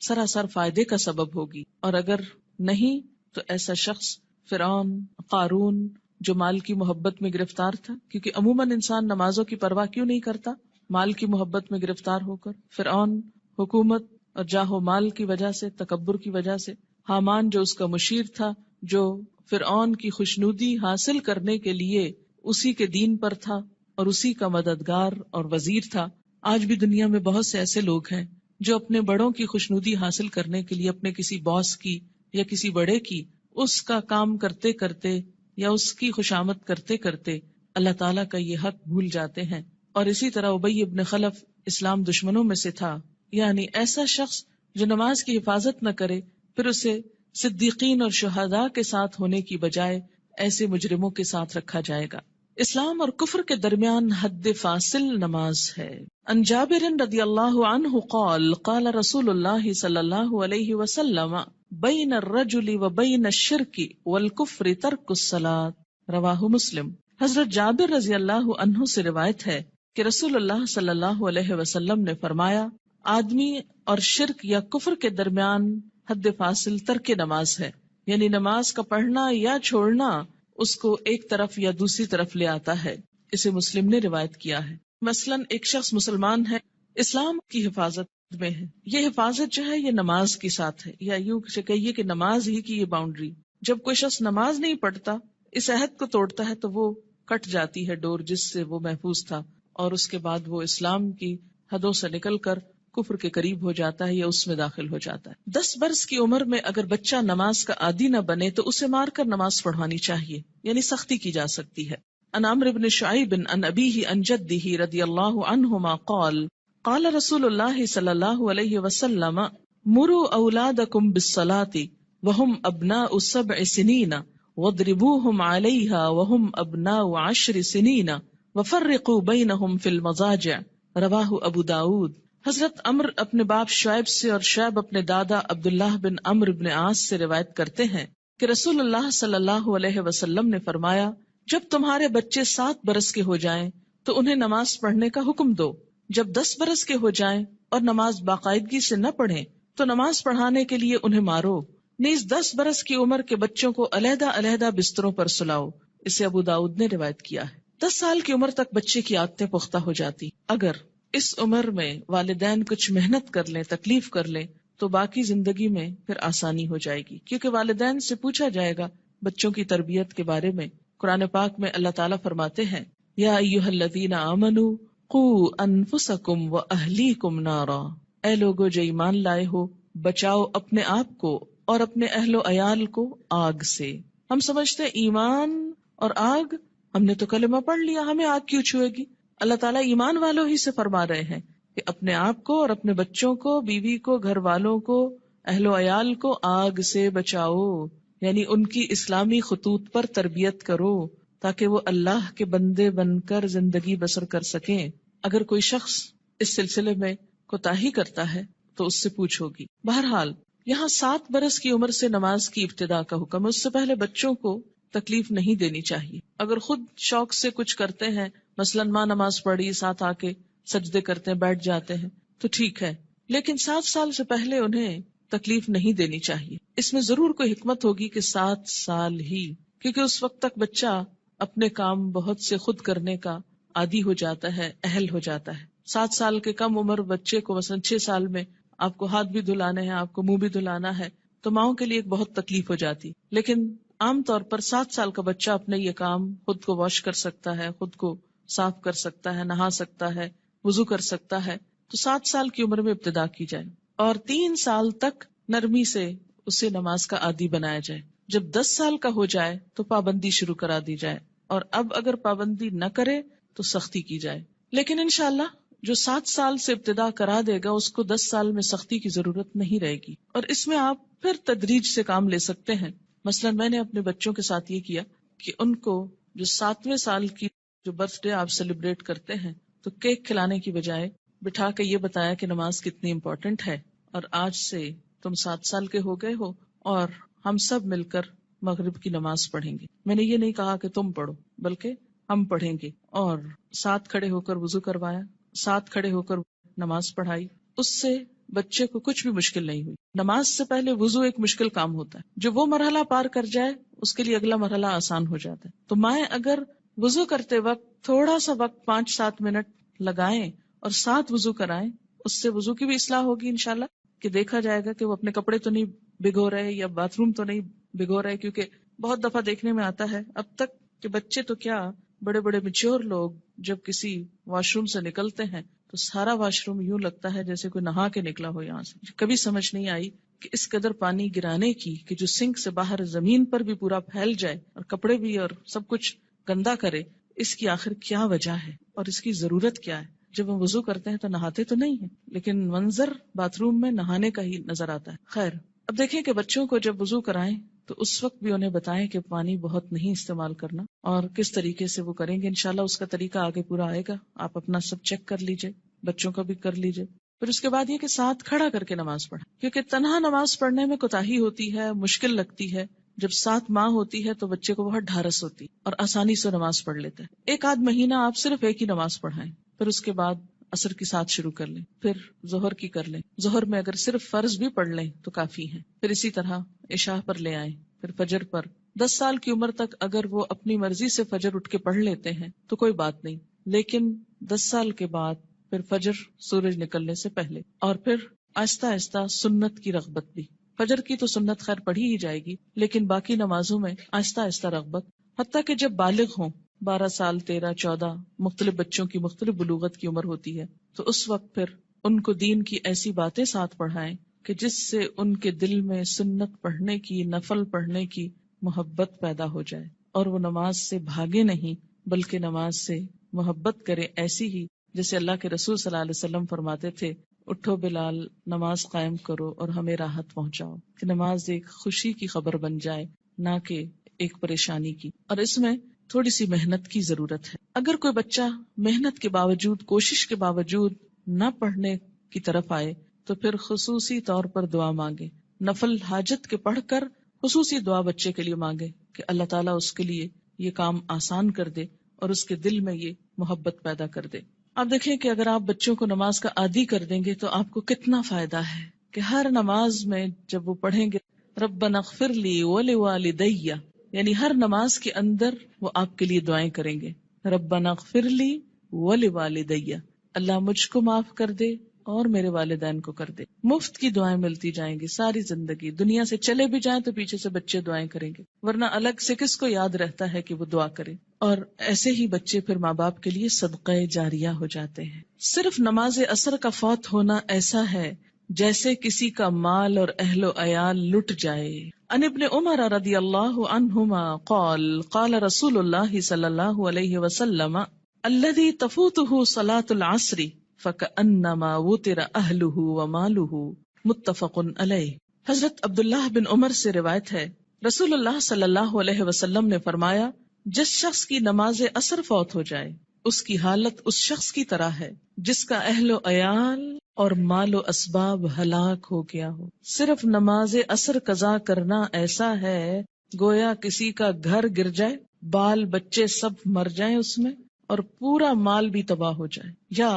سراسر فائدے کا سبب ہوگی۔ اور اگر نہیں تو ایسا شخص فرعون، قارون، جو مال کی محبت میں گرفتار تھا، کیونکہ عموماً انسان نمازوں کی پرواہ کیوں نہیں کرتا؟ مال کی محبت میں گرفتار ہو کر۔ فرعون حکومت اور جاہ و مال کی وجہ سے، تکبر کی وجہ سے۔ حامان جو اس کا مشیر تھا، جو فرعون کی خوشنودی حاصل کرنے کے لیے اسی کے دین پر تھا اور اسی کا مددگار اور وزیر تھا۔ آج بھی دنیا میں بہت سے ایسے لوگ ہیں جو اپنے بڑوں کی خوشنودی حاصل کرنے کے لیے اپنے کسی باس کی یا کسی بڑے کی اس کا کام کرتے کرتے یا اس کی خوشامد کرتے کرتے اللہ تعالیٰ کا یہ حق بھول جاتے ہیں۔ اور اسی طرح ابی ابن خلف اسلام دشمنوں میں سے تھا، یعنی ایسا شخص جو نماز کی حفاظت نہ کرے، پھر اسے صدیقین اور شہداء کے ساتھ ہونے کی بجائے ایسے مجرموں کے ساتھ رکھا جائے گا۔ اسلام اور کفر کے درمیان حد فاصل نماز ہے۔ عن جابر رضی اللہ عنہ قال قال رسول اللہ صلی اللہ علیہ وسلم بین الرجل و بین الشرک والکفر ترک الصلاۃ، رواہ مسلم۔ حضرت جابر رضی اللہ عنہ سے روایت ہے کہ رسول اللہ صلی اللہ علیہ وسلم نے فرمایا، آدمی اور شرک یا کفر کے درمیان حد فاصل ترک نماز ہے، یعنی نماز کا پڑھنا یا چھوڑنا اس کو ایک طرف یا دوسری طرف لے آتا ہے۔ اسے مسلم نے روایت کیا ہے۔ مثلاً ایک شخص مسلمان ہے، اسلام کی حفاظت میں ہے، یہ حفاظت جو ہے یہ نماز کے ساتھ ہے، یا یوں کہیے کہ نماز ہی کی یہ باؤنڈری۔ جب کوئی شخص نماز نہیں پڑھتا، اس عہد کو توڑتا ہے تو وہ کٹ جاتی ہے ڈور جس سے وہ محفوظ تھا، اور اس کے بعد وہ اسلام کی حدوں سے نکل کر کفر کے قریب ہو جاتا ہے یا اس میں داخل ہو جاتا ہے۔ 10 برس کی عمر میں اگر بچہ نماز کا عادی نہ بنے تو اسے مار کر نماز پڑھوانی چاہیے، یعنی سختی کی جا سکتی ہے۔ عن عمرو بن شعیب عن ابیہ عن جدہ رضی اللہ عنہما قال قال رسول اللہ صلی اللہ علیہ وسلم مروا اولادکم بالصلاۃ وهم ابناء 7 سنین واضربوهم علیہا وهم ابناء 10 سنین وفرقوا بینہم فی المضاجع، رواہ ابو داود۔ حضرت عمر اپنے باپ شعیب سے اور شعیب اپنے دادا عبداللہ بن عمرو بن عاص سے روایت کرتے ہیں کہ رسول اللہ صلی اللہ علیہ وسلم نے فرمایا، جب تمہارے بچے 7 برس کے ہو جائیں تو انہیں نماز پڑھنے کا حکم دو، جب 10 برس کے ہو جائیں اور نماز باقاعدگی سے نہ پڑھیں تو نماز پڑھانے کے لیے انہیں مارو، نیز 10 برس کی عمر کے بچوں کو علیحدہ علیحدہ بستروں پر سلاؤ۔ اسے ابو داؤد نے روایت کیا ہے۔ 10 سال کی عمر تک بچے کی عادتیں پختہ ہو جاتی، اگر اس عمر میں والدین کچھ محنت کر لیں، تکلیف کر لیں تو باقی زندگی میں پھر آسانی ہو جائے گی، کیونکہ والدین سے پوچھا جائے گا بچوں کی تربیت کے بارے میں۔ قرآن پاک میں اللہ تعالیٰ فرماتے ہیں، یا ایھا الذین آمنوا قوا انفسکم واہلیکم نارا، اے لوگو جو ایمان لائے ہو، بچاؤ اپنے آپ کو اور اپنے اہل و عیال کو آگ سے۔ ہم سمجھتے ہیں ایمان اور آگ، ہم نے تو کلمہ پڑھ لیا، ہمیں آگ کیوں چھوئے گی؟ اللہ تعالیٰ ایمان والوں ہی سے فرما رہے ہیں کہ اپنے آپ کو اور اپنے بچوں کو، بیوی کو، گھر والوں کو، اہل و عیال کو آگ سے بچاؤ، یعنی ان کی اسلامی خطوط پر تربیت کرو تاکہ وہ اللہ کے بندے بن کر زندگی بسر کر سکیں۔ اگر کوئی شخص اس سلسلے میں کوتاہی کرتا ہے تو اس سے پوچھ ہوگی۔ بہرحال یہاں 7 برس کی عمر سے نماز کی ابتدا کا حکم ہے، اس سے پہلے بچوں کو تکلیف نہیں دینی چاہیے۔ اگر خود شوق سے کچھ کرتے ہیں، مثلاً ماں نماز پڑھی، ساتھ آ کے سجدے کرتے ہیں، بیٹھ جاتے ہیں تو ٹھیک ہے، لیکن 7 سال سے پہلے انہیں تکلیف نہیں دینی چاہیے۔ اس میں ضرور کوئی حکمت ہوگی کہ 7 سال ہی، کیونکہ اس وقت تک بچہ اپنے کام بہت سے خود کرنے کا عادی ہو جاتا ہے، اہل ہو جاتا ہے۔ 7 سال کے کم عمر بچے کو مثلاً 6 سال میں آپ کو ہاتھ بھی دھلانے ہیں، آپ کو منہ بھی دھلانا ہے، تو ماؤں کے لیے ایک بہت تکلیف ہو جاتی، لیکن عام طور پر 7 سال کا بچہ اپنے یہ کام خود کو واش کر سکتا ہے، خود کو صاف کر سکتا ہے، نہا سکتا ہے، وضو کر سکتا ہے، تو 7 سال کی عمر میں ابتدا کی جائے اور 3 سال تک نرمی سے اسے نماز کا عادی بنایا جائے۔ جب 10 سال کا ہو جائے تو پابندی شروع کرا دی جائے، اور اب اگر پابندی نہ کرے تو سختی کی جائے۔ لیکن انشاءاللہ جو 7 سال سے ابتدا کرا دے گا اس کو 10 سال میں سختی کی ضرورت نہیں رہے گی، اور اس میں آپ پھر تدریج سے کام لے سکتے ہیں۔ مثلا میں نے اپنے بچوں کے ساتھ یہ کیا کہ ان کو جو 7ویں سال کی جو برتھ ڈے آپ سیلیبریٹ کرتے ہیں تو کیک کھلانے کی بجائے بٹھا کے یہ بتایا کہ نماز کتنی امپورٹنٹ ہے، اور آج سے تم 7 سال کے ہو گئے ہو اور ہم سب مل کر مغرب کی نماز پڑھیں گے. میں نے یہ نہیں کہا کہ تم پڑھو، بلکہ ہم پڑھیں گے. اور ساتھ کھڑے ہو کر وضو کروایا، ساتھ کھڑے ہو کر نماز پڑھائی. اس سے بچے کو کچھ بھی مشکل نہیں ہوئی. نماز سے پہلے وضو ایک مشکل کام ہوتا ہے، جو وہ مرحلہ پار کر جائے اس کے لیے اگلا مرحلہ آسان ہو جاتا ہے. تو مائیں اگر وضو کرتے وقت تھوڑا سا وقت 5-7 منٹ لگائیں اور ساتھ وضو کرائیں، اس سے وضو کی بھی اصلاح ہوگی انشاءاللہ، کہ دیکھا جائے گا کہ وہ اپنے کپڑے تو نہیں بھگو رہے یا باتھ روم تو نہیں بھگو رہے. کیونکہ بہت دفعہ دیکھنے میں آتا ہے اب تک کہ بچے تو کیا، بڑے بڑے میچور لوگ جب کسی واش روم سے نکلتے ہیں تو سارا واش روم یوں لگتا ہے جیسے کوئی نہا کے نکلا ہو یہاں سے. کبھی سمجھ نہیں آئی کہ اس قدر پانی گرانے کی، کہ جو سنک سے باہر زمین پر بھی پورا پھیل جائے اور کپڑے بھی اور سب کچھ گندا کرے، اس کی آخر کیا وجہ ہے اور اس کی ضرورت کیا ہے. جب ہم وضو کرتے ہیں تو نہاتے تو نہیں ہیں، لیکن منظر باتھ روم میں نہانے کا ہی نظر آتا ہے. خیر، اب دیکھیں کہ بچوں کو جب وضو کرائیں تو اس وقت بھی انہیں بتائیں کہ پانی بہت نہیں استعمال کرنا اور کس طریقے سے وہ کریں گے. انشاءاللہ اس کا طریقہ آگے پورا آئے گا، آپ اپنا سب چیک کر لیجئے، بچوں کا بھی کر لیجئے. پھر اس کے بعد یہ کہ ساتھ کھڑا کر کے نماز پڑھیں، کیونکہ تنہا نماز پڑھنے میں کوتاہی ہوتی ہے، مشکل لگتی ہے. جب ساتھ ماں ہوتی ہے تو بچے کو بہت ڈھارس ہوتی ہے اور آسانی سے نماز پڑھ لیتا ہے. 1 آدھ مہینہ آپ صرف ایک ہی نماز پڑھائیں، پھر اس کے بعد عصر کی ساتھ شروع کر لیں، پھر ظہر کی کر لیں. ظہر میں اگر صرف فرض بھی پڑھ لیں تو کافی ہے. پھر اسی طرح عشاء پر لے آئیں، پھر فجر پر. 10 سال کی عمر تک اگر وہ اپنی مرضی سے فجر اٹھ کے پڑھ لیتے ہیں تو کوئی بات نہیں، لیکن 10 سال کے بعد پھر فجر سورج نکلنے سے پہلے، اور پھر آہستہ آہستہ سنت کی رغبت بھی. فجر کی تو سنت خیر پڑھی ہی جائے گی، لیکن باقی نمازوں میں آہستہ آہستہ رغبت، حتیٰ کہ جب بالغ ہوں، 12 سال 13 14 مختلف بچوں کی مختلف بلوغت کی عمر ہوتی ہے، تو اس وقت پھر ان کو دین کی ایسی باتیں ساتھ پڑھائیں کہ جس سے ان کے دل میں سنت پڑھنے کی، نفل پڑھنے کی محبت پیدا ہو جائے اور وہ نماز سے بھاگے نہیں بلکہ نماز سے محبت کرے، ایسی ہی جیسے اللہ کے رسول صلی اللہ علیہ وسلم فرماتے تھے، اٹھو بلال، نماز قائم کرو اور ہمیں راحت پہنچاؤ. کہ نماز ایک خوشی کی خبر بن جائے، نہ کہ ایک پریشانی کی. اور اس میں تھوڑی سی محنت کی ضرورت ہے. اگر کوئی بچہ محنت کے باوجود، کوشش کے باوجود نہ پڑھنے کی طرف آئے تو پھر خصوصی طور پر دعا مانگے. نفل حاجت کے پڑھ کر خصوصی دعا بچے کے لیے مانگے کہ اللہ تعالیٰ اس کے لیے یہ کام آسان کر دے اور اس کے دل میں یہ محبت پیدا کر دے. آپ دیکھیں کہ اگر آپ بچوں کو نماز کا عادی کر دیں گے تو آپ کو کتنا فائدہ ہے کہ ہر نماز میں جب وہ پڑھیں گے ربنا اغفر لی ولوالدی، یعنی ہر نماز کے اندر وہ آپ کے لیے دعائیں کریں گے. ربنا اغفر لی ولوالدی، اللہ مجھ کو معاف کر دے اور میرے والدین کو کر دے. مفت کی دعائیں ملتی جائیں گی ساری زندگی. دنیا سے چلے بھی جائیں تو پیچھے سے بچے دعائیں کریں گے، ورنہ الگ سے کس کو یاد رہتا ہے کہ وہ دعا کرے. اور ایسے ہی بچے پھر ماں باپ کے لیے صدقہ جاریہ ہو جاتے ہیں. صرف نماز عصر کا فوت ہونا ایسا ہے جیسے کسی کا مال اور اہل و عیال لٹ جائے. عن ابن عمر رضی اللہ عنہما قال قال رسول اللہ صلی اللہ علیہ وسلم الذي تفوته صلاة العصر فكأنما وتر أهله وماله متفق علیہ. حضرت عبداللہ بن عمر سے روایت ہے، رسول اللہ صلی اللہ علیہ وسلم نے فرمایا، جس شخص کی نماز عصر فوت ہو جائے اس کی حالت اس شخص کی طرح ہے جس کا اہل و عیال اور مال و اسباب ہلاک ہو گیا ہو. صرف نماز عصر قضا کرنا ایسا ہے گویا کسی کا گھر گر جائے، بال بچے سب مر جائیں اس میں اور پورا مال بھی تباہ ہو جائے، یا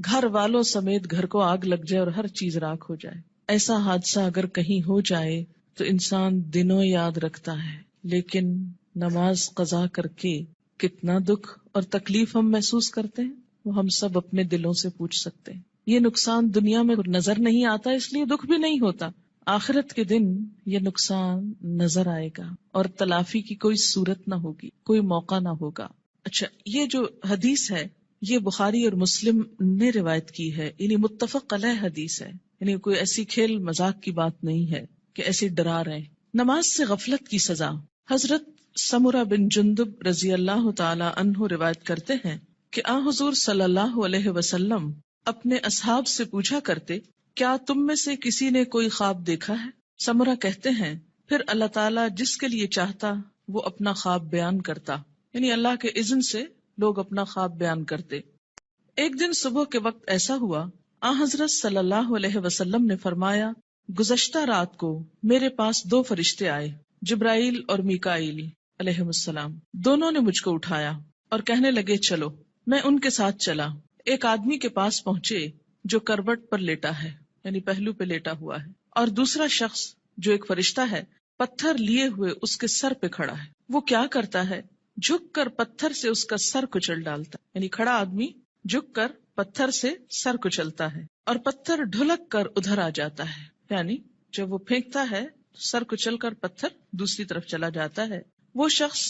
گھر والوں سمیت گھر کو آگ لگ جائے اور ہر چیز راکھ ہو جائے. ایسا حادثہ اگر کہیں ہو جائے تو انسان دنوں یاد رکھتا ہے، لیکن نماز قضا کر کے کتنا دکھ اور تکلیف ہم محسوس کرتے ہیں وہ ہم سب اپنے دلوں سے پوچھ سکتے ہیں. یہ نقصان دنیا میں نظر نہیں آتا اس لیے دکھ بھی نہیں ہوتا، آخرت کے دن یہ نقصان نظر آئے گا اور تلافی کی کوئی صورت نہ ہوگی، کوئی موقع نہ ہوگا. اچھا، یہ جو حدیث ہے یہ بخاری اور مسلم نے روایت کی ہے، یعنی متفق علیہ حدیث ہے، یعنی کوئی ایسی کھیل مذاق کی بات نہیں ہے کہ ایسی ڈرا رہے. نماز سے غفلت کی سزا. حضرت سمرہ بن جندب رضی اللہ تعالی عنہ روایت کرتے ہیں کہ حضور صلی اللہ علیہ وسلم اپنے اصحاب سے پوچھا کرتے، کیا تم میں سے کسی نے کوئی خواب دیکھا ہے؟ سمرہ کہتے ہیں پھر اللہ تعالیٰ جس کے لیے چاہتا وہ اپنا خواب بیان کرتا، یعنی اللہ کے اذن سے لوگ اپنا خواب بیان کرتے. ایک دن صبح کے وقت ایسا ہوا، حضرت صلی اللہ علیہ وسلم نے فرمایا، گزشتہ رات کو میرے پاس 2 فرشتے آئے، جبرائیل اور میکائیل علیہم السلام. دونوں نے مجھ کو اٹھایا اور کہنے لگے چلو. میں ان کے ساتھ چلا. ایک آدمی کے پاس پہنچے جو کروٹ پر لیٹا ہے، یعنی پہلو پہ لیٹا ہوا ہے، اور دوسرا شخص جو ایک فرشتہ ہے پتھر لیے ہوئے اس کے سر پہ کھڑا ہے. وہ کیا کرتا ہے؟ جھک کر پتھر سے اس کا سر کچل ڈالتا ہے. یعنی کھڑا آدمی جھک کر پتھر سے سر کچلتا ہے اور پتھر ڈھلک کر ادھر آ جاتا ہے. یعنی جب وہ پھینکتا ہے سر کچل کر پتھر دوسری طرف چلا جاتا ہے. وہ شخص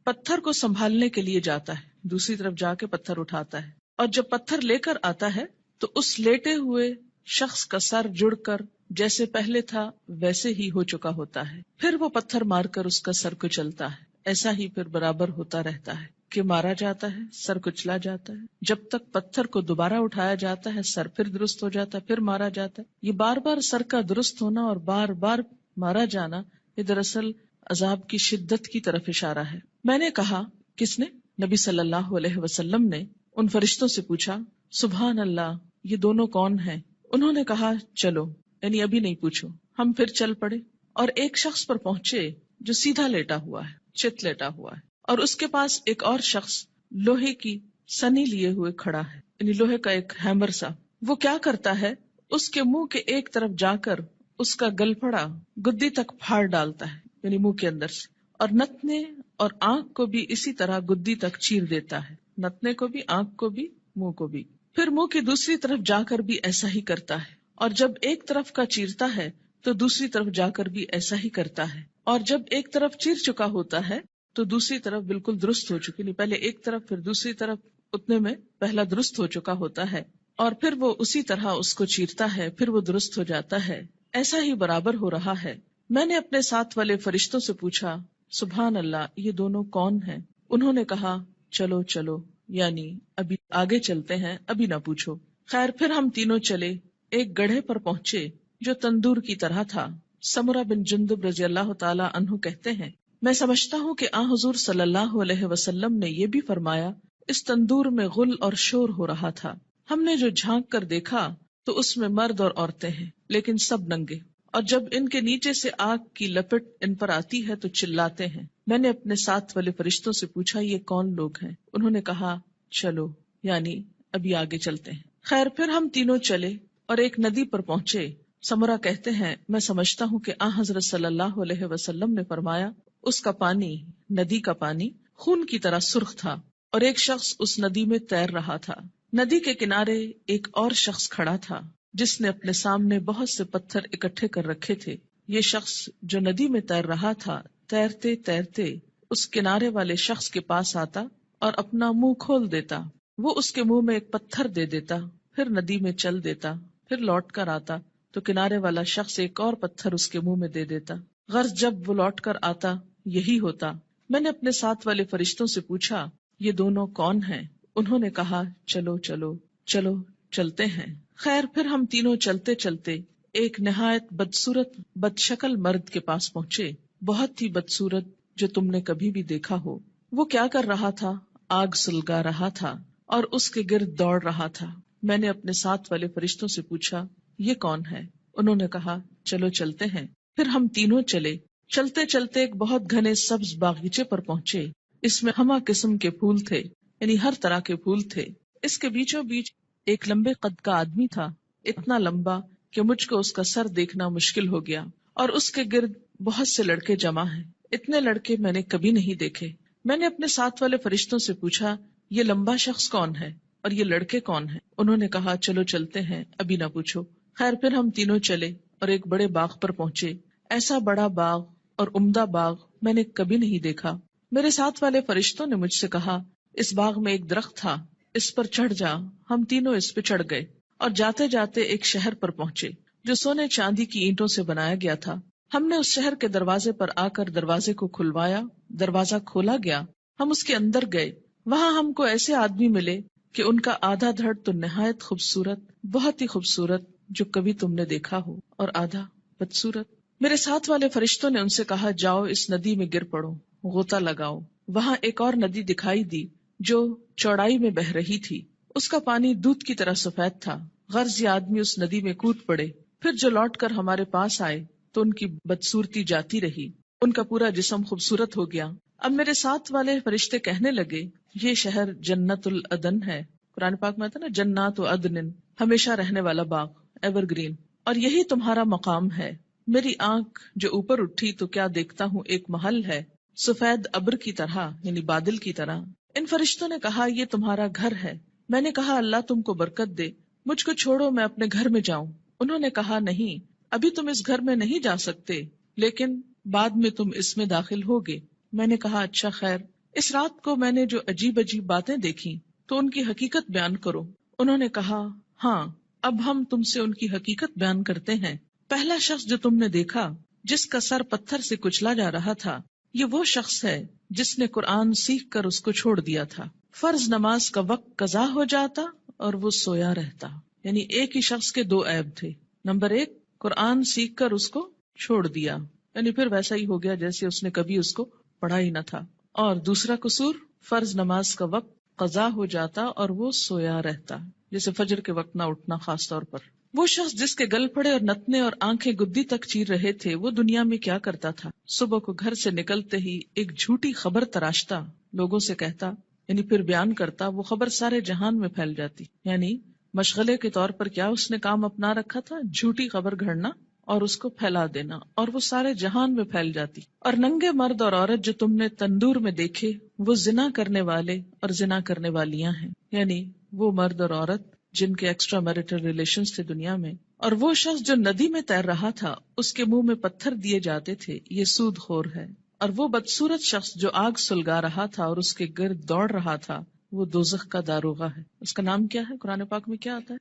پتھر کو سنبھالنے کے لیے جاتا ہے، دوسری طرف جا کے پتھر اٹھاتا ہے، اور جب پتھر لے کر آتا ہے تو اس لیٹے ہوئے شخص کا سر جڑ کر جیسے پہلے تھا ویسے ہی ہو چکا ہوتا ہے. پھر وہ پتھر مار کر اس کا سر کچلتا ہے. ایسا ہی پھر برابر ہوتا رہتا ہے کہ مارا جاتا ہے، سر کچلا جاتا ہے، جب تک پتھر کو دوبارہ اٹھایا جاتا ہے سر پھر درست ہو جاتا ہے، پھر مارا جاتا ہے. یہ بار بار سر کا درست ہونا اور بار بار مارا جانا یہ دراصل عذاب کی شدت کی طرف اشارہ ہے. میں نے کہا کس نے؟ نبی صلی اللہ علیہ وسلم نے ان فرشتوں سے پوچھا سبحان اللہ، یہ دونوں کون ہیں؟ انہوں نے کہا چلو، یعنی ابھی نہیں پوچھو. ہم پھر چل پڑے اور ایک شخص پر پہنچے جو سیدھا لیٹا ہوا ہے، چت لیٹا ہوا ہے، اور اس کے پاس ایک اور شخص لوہے کی سنی لیے ہوئے کھڑا ہے، یعنی لوہے کا ایک ہیمر سا. وہ کیا کرتا ہے؟ اس کے منہ کے ایک طرف جا کر اس کا گلپھڑا گدی تک پھاڑ ڈالتا ہے، یعنی منہ کے اندر سے، اور نتنے اور آنکھ کو بھی اسی طرح گدی تک چیر دیتا ہے، نتنے کو بھی، آنکھ کو بھی، منہ کو بھی. پھر منہ کی دوسری طرف جا کر بھی ایسا ہی کرتا ہے، اور جب ایک طرف کا چیرتا ہے تو دوسری طرف جا کر بھی ایسا ہی کرتا ہے، اور جب ایک طرف چیر چکا ہوتا ہے تو دوسری طرف بالکل درست ہو چکی، نہیں پہلے ایک طرف پھر دوسری طرف، اتنے میں پہلا درست ہو چکا ہوتا ہے، اور پھر وہ اسی طرح اس کو چیرتا ہے، پھر وہ درست ہو جاتا ہے. ایسا ہی برابر ہو رہا ہے. میں نے اپنے ساتھ والے فرشتوں سے پوچھا سبحان اللہ، یہ دونوں کون ہیں؟ انہوں نے کہا چلو چلو، یعنی ابھی آگے چلتے ہیں، ابھی نہ پوچھو. خیر پھر ہم تینوں چلے. ایک گڑھے پر پہنچے جو تندور کی طرح تھا. سمرہ بن جندب رضی اللہ تعالی عنہ کہتے ہیں میں سمجھتا ہوں کہ حضور صلی اللہ علیہ وسلم نے یہ بھی فرمایا اس تندور میں غل اور شور ہو رہا تھا. ہم نے جو جھانک کر دیکھا تو اس میں مرد اور عورتیں ہیں، لیکن سب ننگے، اور جب ان کے نیچے سے آگ کی لپٹ ان پر آتی ہے تو چلاتے ہیں. میں نے اپنے ساتھ والے فرشتوں سے پوچھا یہ کون لوگ ہیں؟ انہوں نے کہا چلو، یعنی ابھی آگے چلتے ہیں. خیر پھر ہم تینوں چلے اور ایک ندی پر پہنچے. سمرہ کہتے ہیں میں سمجھتا ہوں کہ حضرت صلی اللہ علیہ وسلم نے فرمایا اس کا پانی، ندی کا پانی خون کی طرح سرخ تھا، اور ایک شخص اس ندی میں تیر رہا تھا. ندی کے کنارے ایک اور شخص کھڑا تھا جس نے اپنے سامنے بہت سے پتھر اکٹھے کر رکھے تھے. یہ شخص جو ندی میں تیر رہا تھا تیرتے تیرتے اس کنارے والے شخص کے پاس آتا اور اپنا منہ کھول دیتا. وہ اس کے منہ میں ایک پتھر دے دیتا، پھر ندی میں چل دیتا، پھر لوٹ کر آتا تو کنارے والا شخص ایک اور پتھر اس کے منہ میں دے دیتا. غرض جب وہ لوٹ کر آتا یہی ہوتا. میں نے اپنے ساتھ والے فرشتوں سے پوچھا یہ دونوں کون ہیں؟ انہوں نے کہا چلو چلو چلو چلتے ہیں. خیر پھر ہم تینوں چلتے چلتے ایک نہایت بدصورت بد شکل مرد کے پاس پہنچے، بہت ہی بدصورت جو تم نے کبھی بھی دیکھا ہو. وہ کیا کر رہا تھا؟ آگ سلگا رہا تھا اور اس کے گرد دوڑ رہا تھا. میں نے اپنے ساتھ والے فرشتوں سے پوچھا یہ کون ہے؟ انہوں نے کہا چلو چلتے ہیں. پھر ہم تینوں چلے. چلتے چلتے ایک بہت گھنے سبز باغیچے پر پہنچے. اس میں ہمہ قسم کے پھول تھے، یعنی ہر طرح کے پھول تھے. اس کے بیچوں بیچ ایک لمبے قد کا آدمی تھا، اتنا لمبا کہ مجھ کو اس کا سر دیکھنا مشکل ہو گیا، اور اس کے گرد بہت سے لڑکے جمع ہیں. اتنے لڑکے میں نے کبھی نہیں دیکھے. میں نے اپنے ساتھ والے فرشتوں سے پوچھا یہ لمبا شخص کون ہے اور یہ لڑکے کون ہیں؟ انہوں نے کہا چلو چلتے ہیں، ابھی نہ پوچھو. خیر پھر ہم تینوں چلے اور ایک بڑے باغ پر پہنچے. ایسا بڑا باغ اور عمدہ باغ میں نے کبھی نہیں دیکھا. میرے ساتھ والے فرشتوں نے مجھ سے کہا اس باغ میں ایک درخت تھا، اس پر چڑھ جا. ہم تینوں اس پہ چڑھ گئے اور جاتے جاتے ایک شہر پر پہنچے جو سونے چاندی کی اینٹوں سے بنایا گیا تھا. ہم نے اس شہر کے دروازے پر آ کر دروازے کو کھلوایا. دروازہ کھولا گیا، ہم اس کے اندر گئے. وہاں ہم کو ایسے آدمی ملے کہ ان کا آدھا دھڑ تو نہایت خوبصورت، بہت ہی خوبصورت جو کبھی تم نے دیکھا ہو، اور آدھا بدصورت. میرے ساتھ والے فرشتوں نے ان سے کہا جاؤ اس ندی میں گر پڑو، غوطہ لگاؤ. وہاں ایک اور ندی دکھائی دی جو چوڑائی میں بہ رہی تھی. اس کا پانی دودھ کی طرح سفید تھا. غرض یہ آدمی اس ندی میں کود پڑے. پھر جو لوٹ کر ہمارے پاس آئے تو ان کی بدصورتی جاتی رہی، ان کا پورا جسم خوبصورت ہو گیا۔ اب میرے ساتھ والے فرشتے کہنے لگے یہ شہر جنت العدن ہے، قرآن پاک میں آتا ہے نا جنات و عدن، ہمیشہ رہنے والا باغ، ایور گرین، اور یہی تمہارا مقام ہے۔ میری آنکھ جو اوپر اٹھی تو کیا دیکھتا ہوں، ایک محل ہے سفید ابر کی طرح، یعنی بادل کی طرح۔ ان فرشتوں نے کہا یہ تمہارا گھر ہے۔ میں نے کہا اللہ تم کو برکت دے، مجھ کو چھوڑو میں اپنے گھر میں جاؤں۔ انہوں نے کہا نہیں، ابھی تم اس گھر میں نہیں جا سکتے، لیکن بعد میں تم اس میں داخل ہوگے۔ میں نے کہا اچھا خیر، اس رات کو میں نے جو عجیب عجیب باتیں دیکھی تو ان کی حقیقت بیان کرو۔ انہوں نے کہا ہاں، اب ہم تم سے ان کی حقیقت بیان کرتے ہیں۔ پہلا شخص جو تم نے دیکھا جس کا سر پتھر سے کچلا جا رہا تھا، یہ وہ شخص ہے جس نے قرآن سیکھ کر اس کو چھوڑ دیا تھا۔ فرض نماز کا وقت قضا ہو جاتا اور وہ سویا رہتا۔ یعنی ایک ہی شخص کے دو عیب تھے، نمبر ایک قرآن سیکھ کر اس کو چھوڑ دیا، یعنی پھر ویسا ہی ہو گیا جیسے اس نے کبھی اس کو پڑھا ہی نہ تھا، اور دوسرا قصور فرض نماز کا وقت قضا ہو جاتا اور وہ سویا رہتا، جیسے فجر کے وقت نہ اٹھنا خاص طور پر۔ وہ شخص جس کے گل پھڑے اور نتنے اور آنکھیں گدی تک چیر رہے تھے، وہ دنیا میں کیا کرتا تھا؟ صبح کو گھر سے نکلتے ہی ایک جھوٹی خبر تراشتا، لوگوں سے کہتا، یعنی پھر بیان کرتا، وہ خبر سارے جہان میں پھیل جاتی۔ یعنی مشغلے کے طور پر کیا اس نے کام اپنا رکھا تھا؟ جھوٹی خبر گھڑنا اور اس کو پھیلا دینا، اور وہ سارے جہان میں پھیل جاتی۔ اور ننگے مرد اور عورت جو تم نے تندور میں دیکھے، وہ زنا کرنے والے اور زنا کرنے والیاں ہیں، یعنی وہ مرد اور عورت جن کے ایکسٹرا میرٹل ریلیشنز تھے دنیا میں۔ اور وہ شخص جو ندی میں تیر رہا تھا، اس کے منہ میں پتھر دیے جاتے تھے، یہ سود خور ہے۔ اور وہ بدصورت شخص جو آگ سلگا رہا تھا اور اس کے گرد دوڑ رہا تھا، وہ دوزخ کا داروغہ ہے۔ اس کا نام کیا ہے؟ قرآن پاک میں کیا آتا ہے؟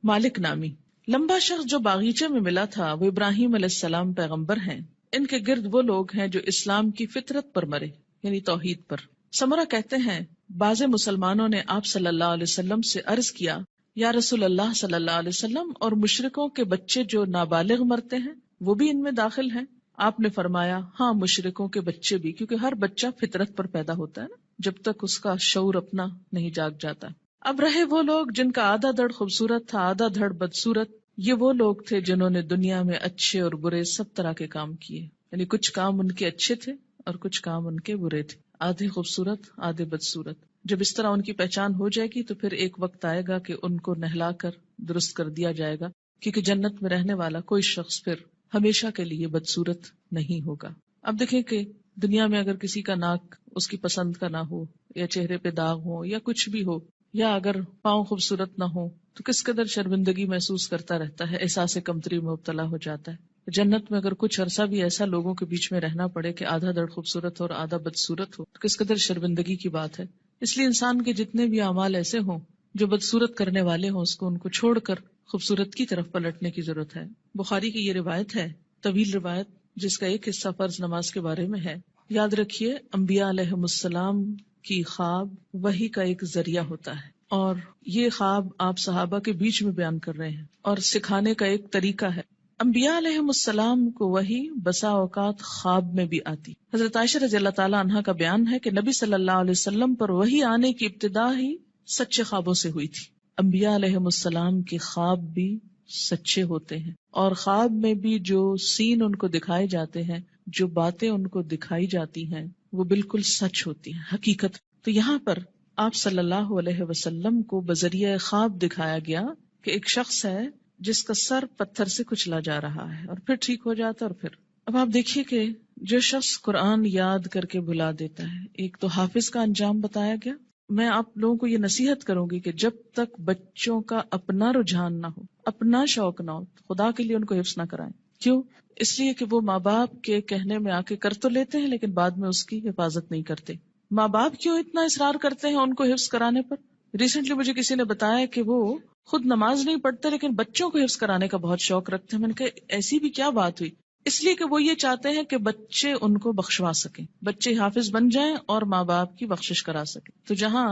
مالک نامی۔ لمبا شخص جو باغیچے میں ملا تھا، وہ ابراہیم علیہ السلام پیغمبر ہیں۔ ان کے گرد وہ لوگ ہیں جو اسلام کی فطرت پر مرے، یعنی توحید پر۔ سمرہ کہتے ہیں بعض مسلمانوں نے آپ صلی اللہ علیہ وسلم سے عرض کیا، یا رسول اللہ صلی اللہ علیہ وسلم، اور مشرکوں کے بچے جو نابالغ مرتے ہیں وہ بھی ان میں داخل ہیں؟ آپ نے فرمایا ہاں، مشرکوں کے بچے بھی، کیونکہ ہر بچہ فطرت پر پیدا ہوتا ہے نا، جب تک اس کا شعور اپنا نہیں جاگ جاتا۔ اب رہے وہ لوگ جن کا آدھا دھڑ خوبصورت تھا، آدھا دھڑ بدصورت، یہ وہ لوگ تھے جنہوں نے دنیا میں اچھے اور برے سب طرح کے کام کیے، یعنی کچھ کام ان کے اچھے تھے اور کچھ کام ان کے برے تھے، آدھے خوبصورت آدھے بدصورت۔ جب اس طرح ان کی پہچان ہو جائے گی تو پھر ایک وقت آئے گا کہ ان کو نہلا کر درست کر دیا جائے گا، کیونکہ جنت میں رہنے والا کوئی شخص پھر ہمیشہ کے لیے بدصورت نہیں ہوگا۔ اب دیکھیں کہ دنیا میں اگر کسی کا ناک اس کی پسند کا نہ ہو، یا چہرے پہ داغ ہو، یا کچھ بھی ہو، یا اگر پاؤں خوبصورت نہ ہو، تو کس قدر شرمندگی محسوس کرتا رہتا ہے، احساس کمتری میں مبتلا ہو جاتا ہے۔ جنت میں اگر کچھ عرصہ بھی ایسا لوگوں کے بیچ میں رہنا پڑے کہ آدھا دھڑ خوبصورت ہو اور آدھا بدصورت ہو، تو کس قدر شرمندگی کی بات ہے۔ اس لیے انسان کے جتنے بھی اعمال ایسے ہوں جو بدصورت کرنے والے ہوں، اس کو ان کو چھوڑ کر خوبصورت کی طرف پلٹنے کی ضرورت ہے۔ بخاری کی یہ روایت ہے، طویل روایت، جس کا ایک حصہ فرض نماز کے بارے میں ہے۔ یاد رکھیے، انبیاء علیہ السلام کی خواب وحی کا ایک ذریعہ ہوتا ہے، اور یہ خواب آپ صحابہ کے بیچ میں بیان کر رہے ہیں اور سکھانے کا ایک طریقہ ہے۔ انبیاء علیہ السلام کو وحی بسا اوقات خواب میں بھی آتی۔ حضرت عائشہ رضی اللہ تعالی عنہا کا بیان ہے کہ نبی صلی اللہ علیہ وسلم پر وحی آنے کی ابتدا ہی سچے خوابوں سے ہوئی تھی۔ انبیاء علیہ السلام کے خواب بھی سچے ہوتے ہیں، اور خواب میں بھی جو سین ان کو دکھائے جاتے ہیں، جو باتیں ان کو دکھائی جاتی ہیں، وہ بالکل سچ ہوتی ہیں، حقیقت۔ تو یہاں پر آپ صلی اللہ علیہ وسلم کو بذریعہ خواب دکھایا گیا کہ ایک شخص ہے جس کا سر پتھر سے کچلا جا رہا ہے، اور پھر ٹھیک ہو جاتا، اور پھر اب آپ دیکھیے کہ جو شخص قرآن یاد کر کے بھلا دیتا ہے، ایک تو حافظ کا انجام بتایا گیا۔ میں آپ لوگوں کو یہ نصیحت کروں گی کہ جب تک بچوں کا اپنا رجحان نہ ہو، اپنا شوق نہ ہو، خدا کے لیے ان کو حفظ نہ کرائیں۔ کیوں؟ اس لیے کہ وہ ماں باپ کے کہنے میں آ کے کر تو لیتے ہیں، لیکن بعد میں اس کی حفاظت نہیں کرتے۔ ماں باپ کیوں اتنا اصرار کرتے ہیں ان کو حفظ کرانے پر؟ ریسنٹلی مجھے کسی نے بتایا کہ وہ خود نماز نہیں پڑھتے لیکن بچوں کو حفظ کرانے کا بہت شوق رکھتے ہیں۔ میں نے کہا ایسی بھی کیا بات ہوئی؟ اس لیے کہ وہ یہ چاہتے ہیں کہ بچے ان کو بخشوا سکیں، بچے حافظ بن جائیں اور ماں باپ کی بخشش کرا سکیں۔ تو جہاں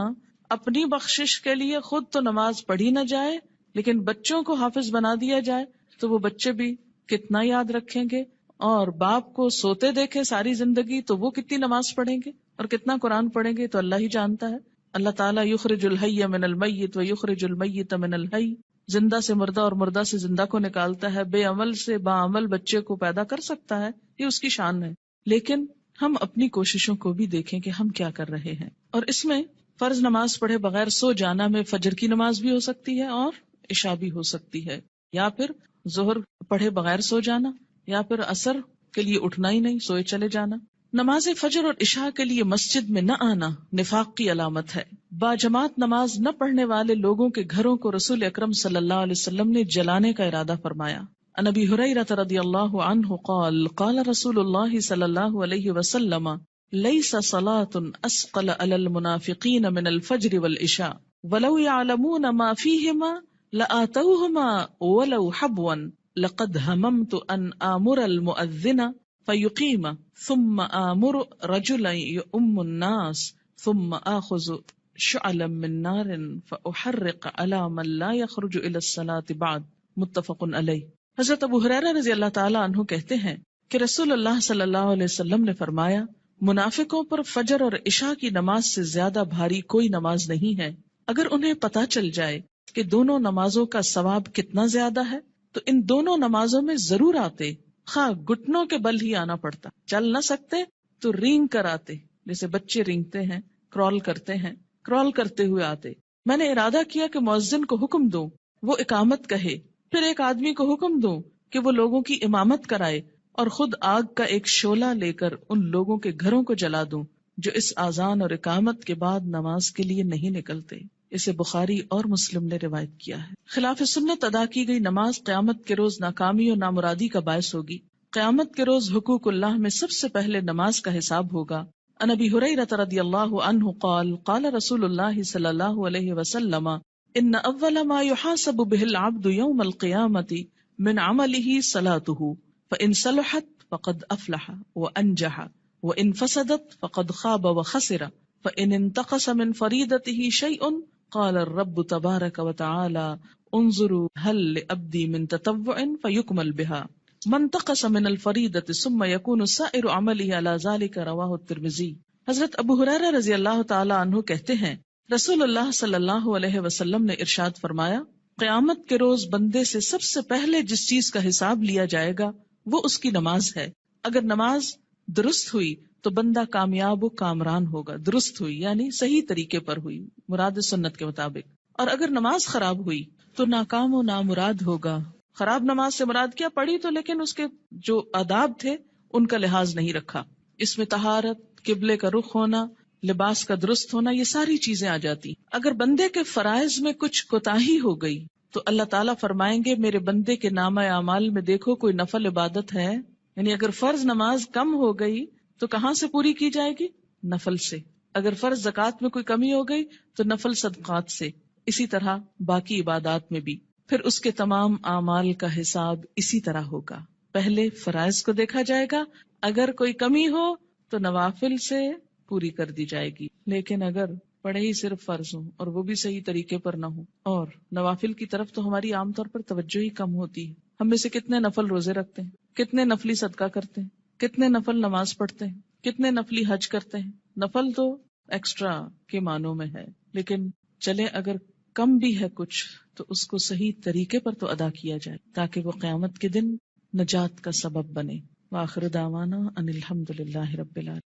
اپنی بخشش کے لیے خود تو نماز پڑھی نہ جائے لیکن بچوں کو حافظ بنا دیا جائے، تو وہ بچے بھی کتنا یاد رکھیں گے، اور باپ کو سوتے دیکھیں ساری زندگی تو وہ کتنی نماز پڑھیں گے اور کتنا قرآن پڑھیں گے، تو اللہ ہی جانتا ہے۔ اللہ تعالیٰ یخرج الحی من المیت و یخرج المیت من الحی، زندہ سے مردہ اور مردہ سے زندہ کو نکالتا ہے، بے عمل سے باعمل بچے کو پیدا کر سکتا ہے، یہ اس کی شان ہے. لیکن ہم اپنی کوششوں کو بھی دیکھیں کہ ہم کیا کر رہے ہیں. اور اس میں فرض نماز پڑھے بغیر سو جانا میں فجر کی نماز بھی ہو سکتی ہے اور عشاء بھی ہو سکتی ہے، یا پھر ظہر پڑھے بغیر سو جانا، یا پھر عصر کے لیے اٹھنا ہی نہیں، سوئے چلے جانا. نماز فجر اور عشاء کے لیے مسجد میں نہ آنا نفاق کی علامت ہے. باجماعت نماز نہ پڑھنے والے لوگوں کے گھروں کو رسول اکرم صلی اللہ علیہ وسلم نے جلانے کا ارادہ فرمایا. عن ابی ہریرہ رضی اللہ عنہ قال قال رسول اللہ صلی اللہ علیہ وسلم لیس صلاة اسقل علی المنافقین من الفجر والعشاء ولو يعلمون ما فیہما لآتوهما ولو حبوا لقد هممت ان آمر المؤذن فیقیم ثم آمر رجلا یؤم الناس ثم آخذ شعلا من نار فأحرق على من لا يخرج الى الصلاة بعد. متفق علیہ. حضرت ابو ہریرہ رضی اللہ تعالی عنہ کہتے ہیں کہ رسول اللہ صلی اللہ علیہ وسلم نے فرمایا، منافقوں پر فجر اور عشاء کی نماز سے زیادہ بھاری کوئی نماز نہیں ہے. اگر انہیں پتہ چل جائے کہ دونوں نمازوں کا ثواب کتنا زیادہ ہے تو ان دونوں نمازوں میں ضرور آتے، خواہ گھٹنوں کے بل ہی آنا پڑتا. چل نہ سکتے تو رینگ کر آتے، جیسے بچے رینگتے ہیں، کرال کرتے ہیں، کرال کرتے ہوئے آتے. میں نے ارادہ کیا کہ مؤذن کو حکم دوں وہ اقامت کہے، پھر ایک آدمی کو حکم دوں کہ وہ لوگوں کی امامت کرائے، اور خود آگ کا ایک شعلہ لے کر ان لوگوں کے گھروں کو جلا دوں جو اس اذان اور اقامت کے بعد نماز کے لیے نہیں نکلتے. اسے بخاری اور مسلم نے روایت کیا ہے. خلاف سنت ادا کی گئی نماز قیامت کے روز ناکامی اور نامرادی کا باعث ہوگی. قیامت کے روز حقوق اللہ میں سب سے پہلے نماز کا حساب ہوگا. عن ابی ہریرہ رضی اللہ عنہ قال قال رسول اللہ صلی اللہ علیہ وسلم ان اول ما يحاسب به العبد يوم القیامة من عمله صلاته فإن صلحت فقد افلح وانجح وإن فسدت فقد خاب وخسر فإن انتقص من فريضته شيء قال الرب تبارك وتعالى انظروا هل لعبدي من تطوع فيكمل بها من انتقص من الفريضة ثم يكون سائر عمله على ذلك. رواه الترمذی. حضرت ابو ہریرہ رضی اللہ تعالی عنہ کہتے ہیں رسول اللہ صلی اللہ علیہ وسلم نے ارشاد فرمایا، قیامت کے روز بندے سے سب سے پہلے جس چیز کا حساب لیا جائے گا وہ اس کی نماز ہے. اگر نماز درست ہوئی تو بندہ کامیاب و کامران ہوگا. درست ہوئی یعنی صحیح طریقے پر ہوئی، مراد سنت کے مطابق. اور اگر نماز خراب ہوئی تو ناکام و نامراد ہوگا. خراب نماز سے مراد کیا؟ پڑھی تو لیکن اس کے جو آداب تھے ان کا لحاظ نہیں رکھا. اس میں طہارت، قبلے کا رخ ہونا، لباس کا درست ہونا، یہ ساری چیزیں آ جاتی. اگر بندے کے فرائض میں کچھ کوتاہی ہو گئی تو اللہ تعالیٰ فرمائیں گے میرے بندے کے نامہ اعمال میں دیکھو کوئی نفل عبادت ہے. یعنی اگر فرض نماز کم ہو گئی تو کہاں سے پوری کی جائے گی؟ نفل سے. اگر فرض زکوٰۃ میں کوئی کمی ہو گئی تو نفل صدقات سے. اسی طرح باقی عبادات میں بھی. پھر اس کے تمام اعمال کا حساب اسی طرح ہوگا. پہلے فرائض کو دیکھا جائے گا، اگر کوئی کمی ہو تو نوافل سے پوری کر دی جائے گی. لیکن اگر پڑھے ہی صرف فرض ہوں اور وہ بھی صحیح طریقے پر نہ ہو، اور نوافل کی طرف تو ہماری عام طور پر توجہ ہی کم ہوتی ہے. ہم میں سے کتنے نفل روزے رکھتے ہیں، کتنے نفلی صدقہ کرتے ہیں، کتنے نفل نماز پڑھتے ہیں، کتنے نفلی حج کرتے ہیں. نفل تو ایکسٹرا کے معنوں میں ہے، لیکن چلے اگر کم بھی ہے کچھ تو اس کو صحیح طریقے پر تو ادا کیا جائے تاکہ وہ قیامت کے دن نجات کا سبب بنے. وآخر دعوانا ان الحمد للہ رب العالمین.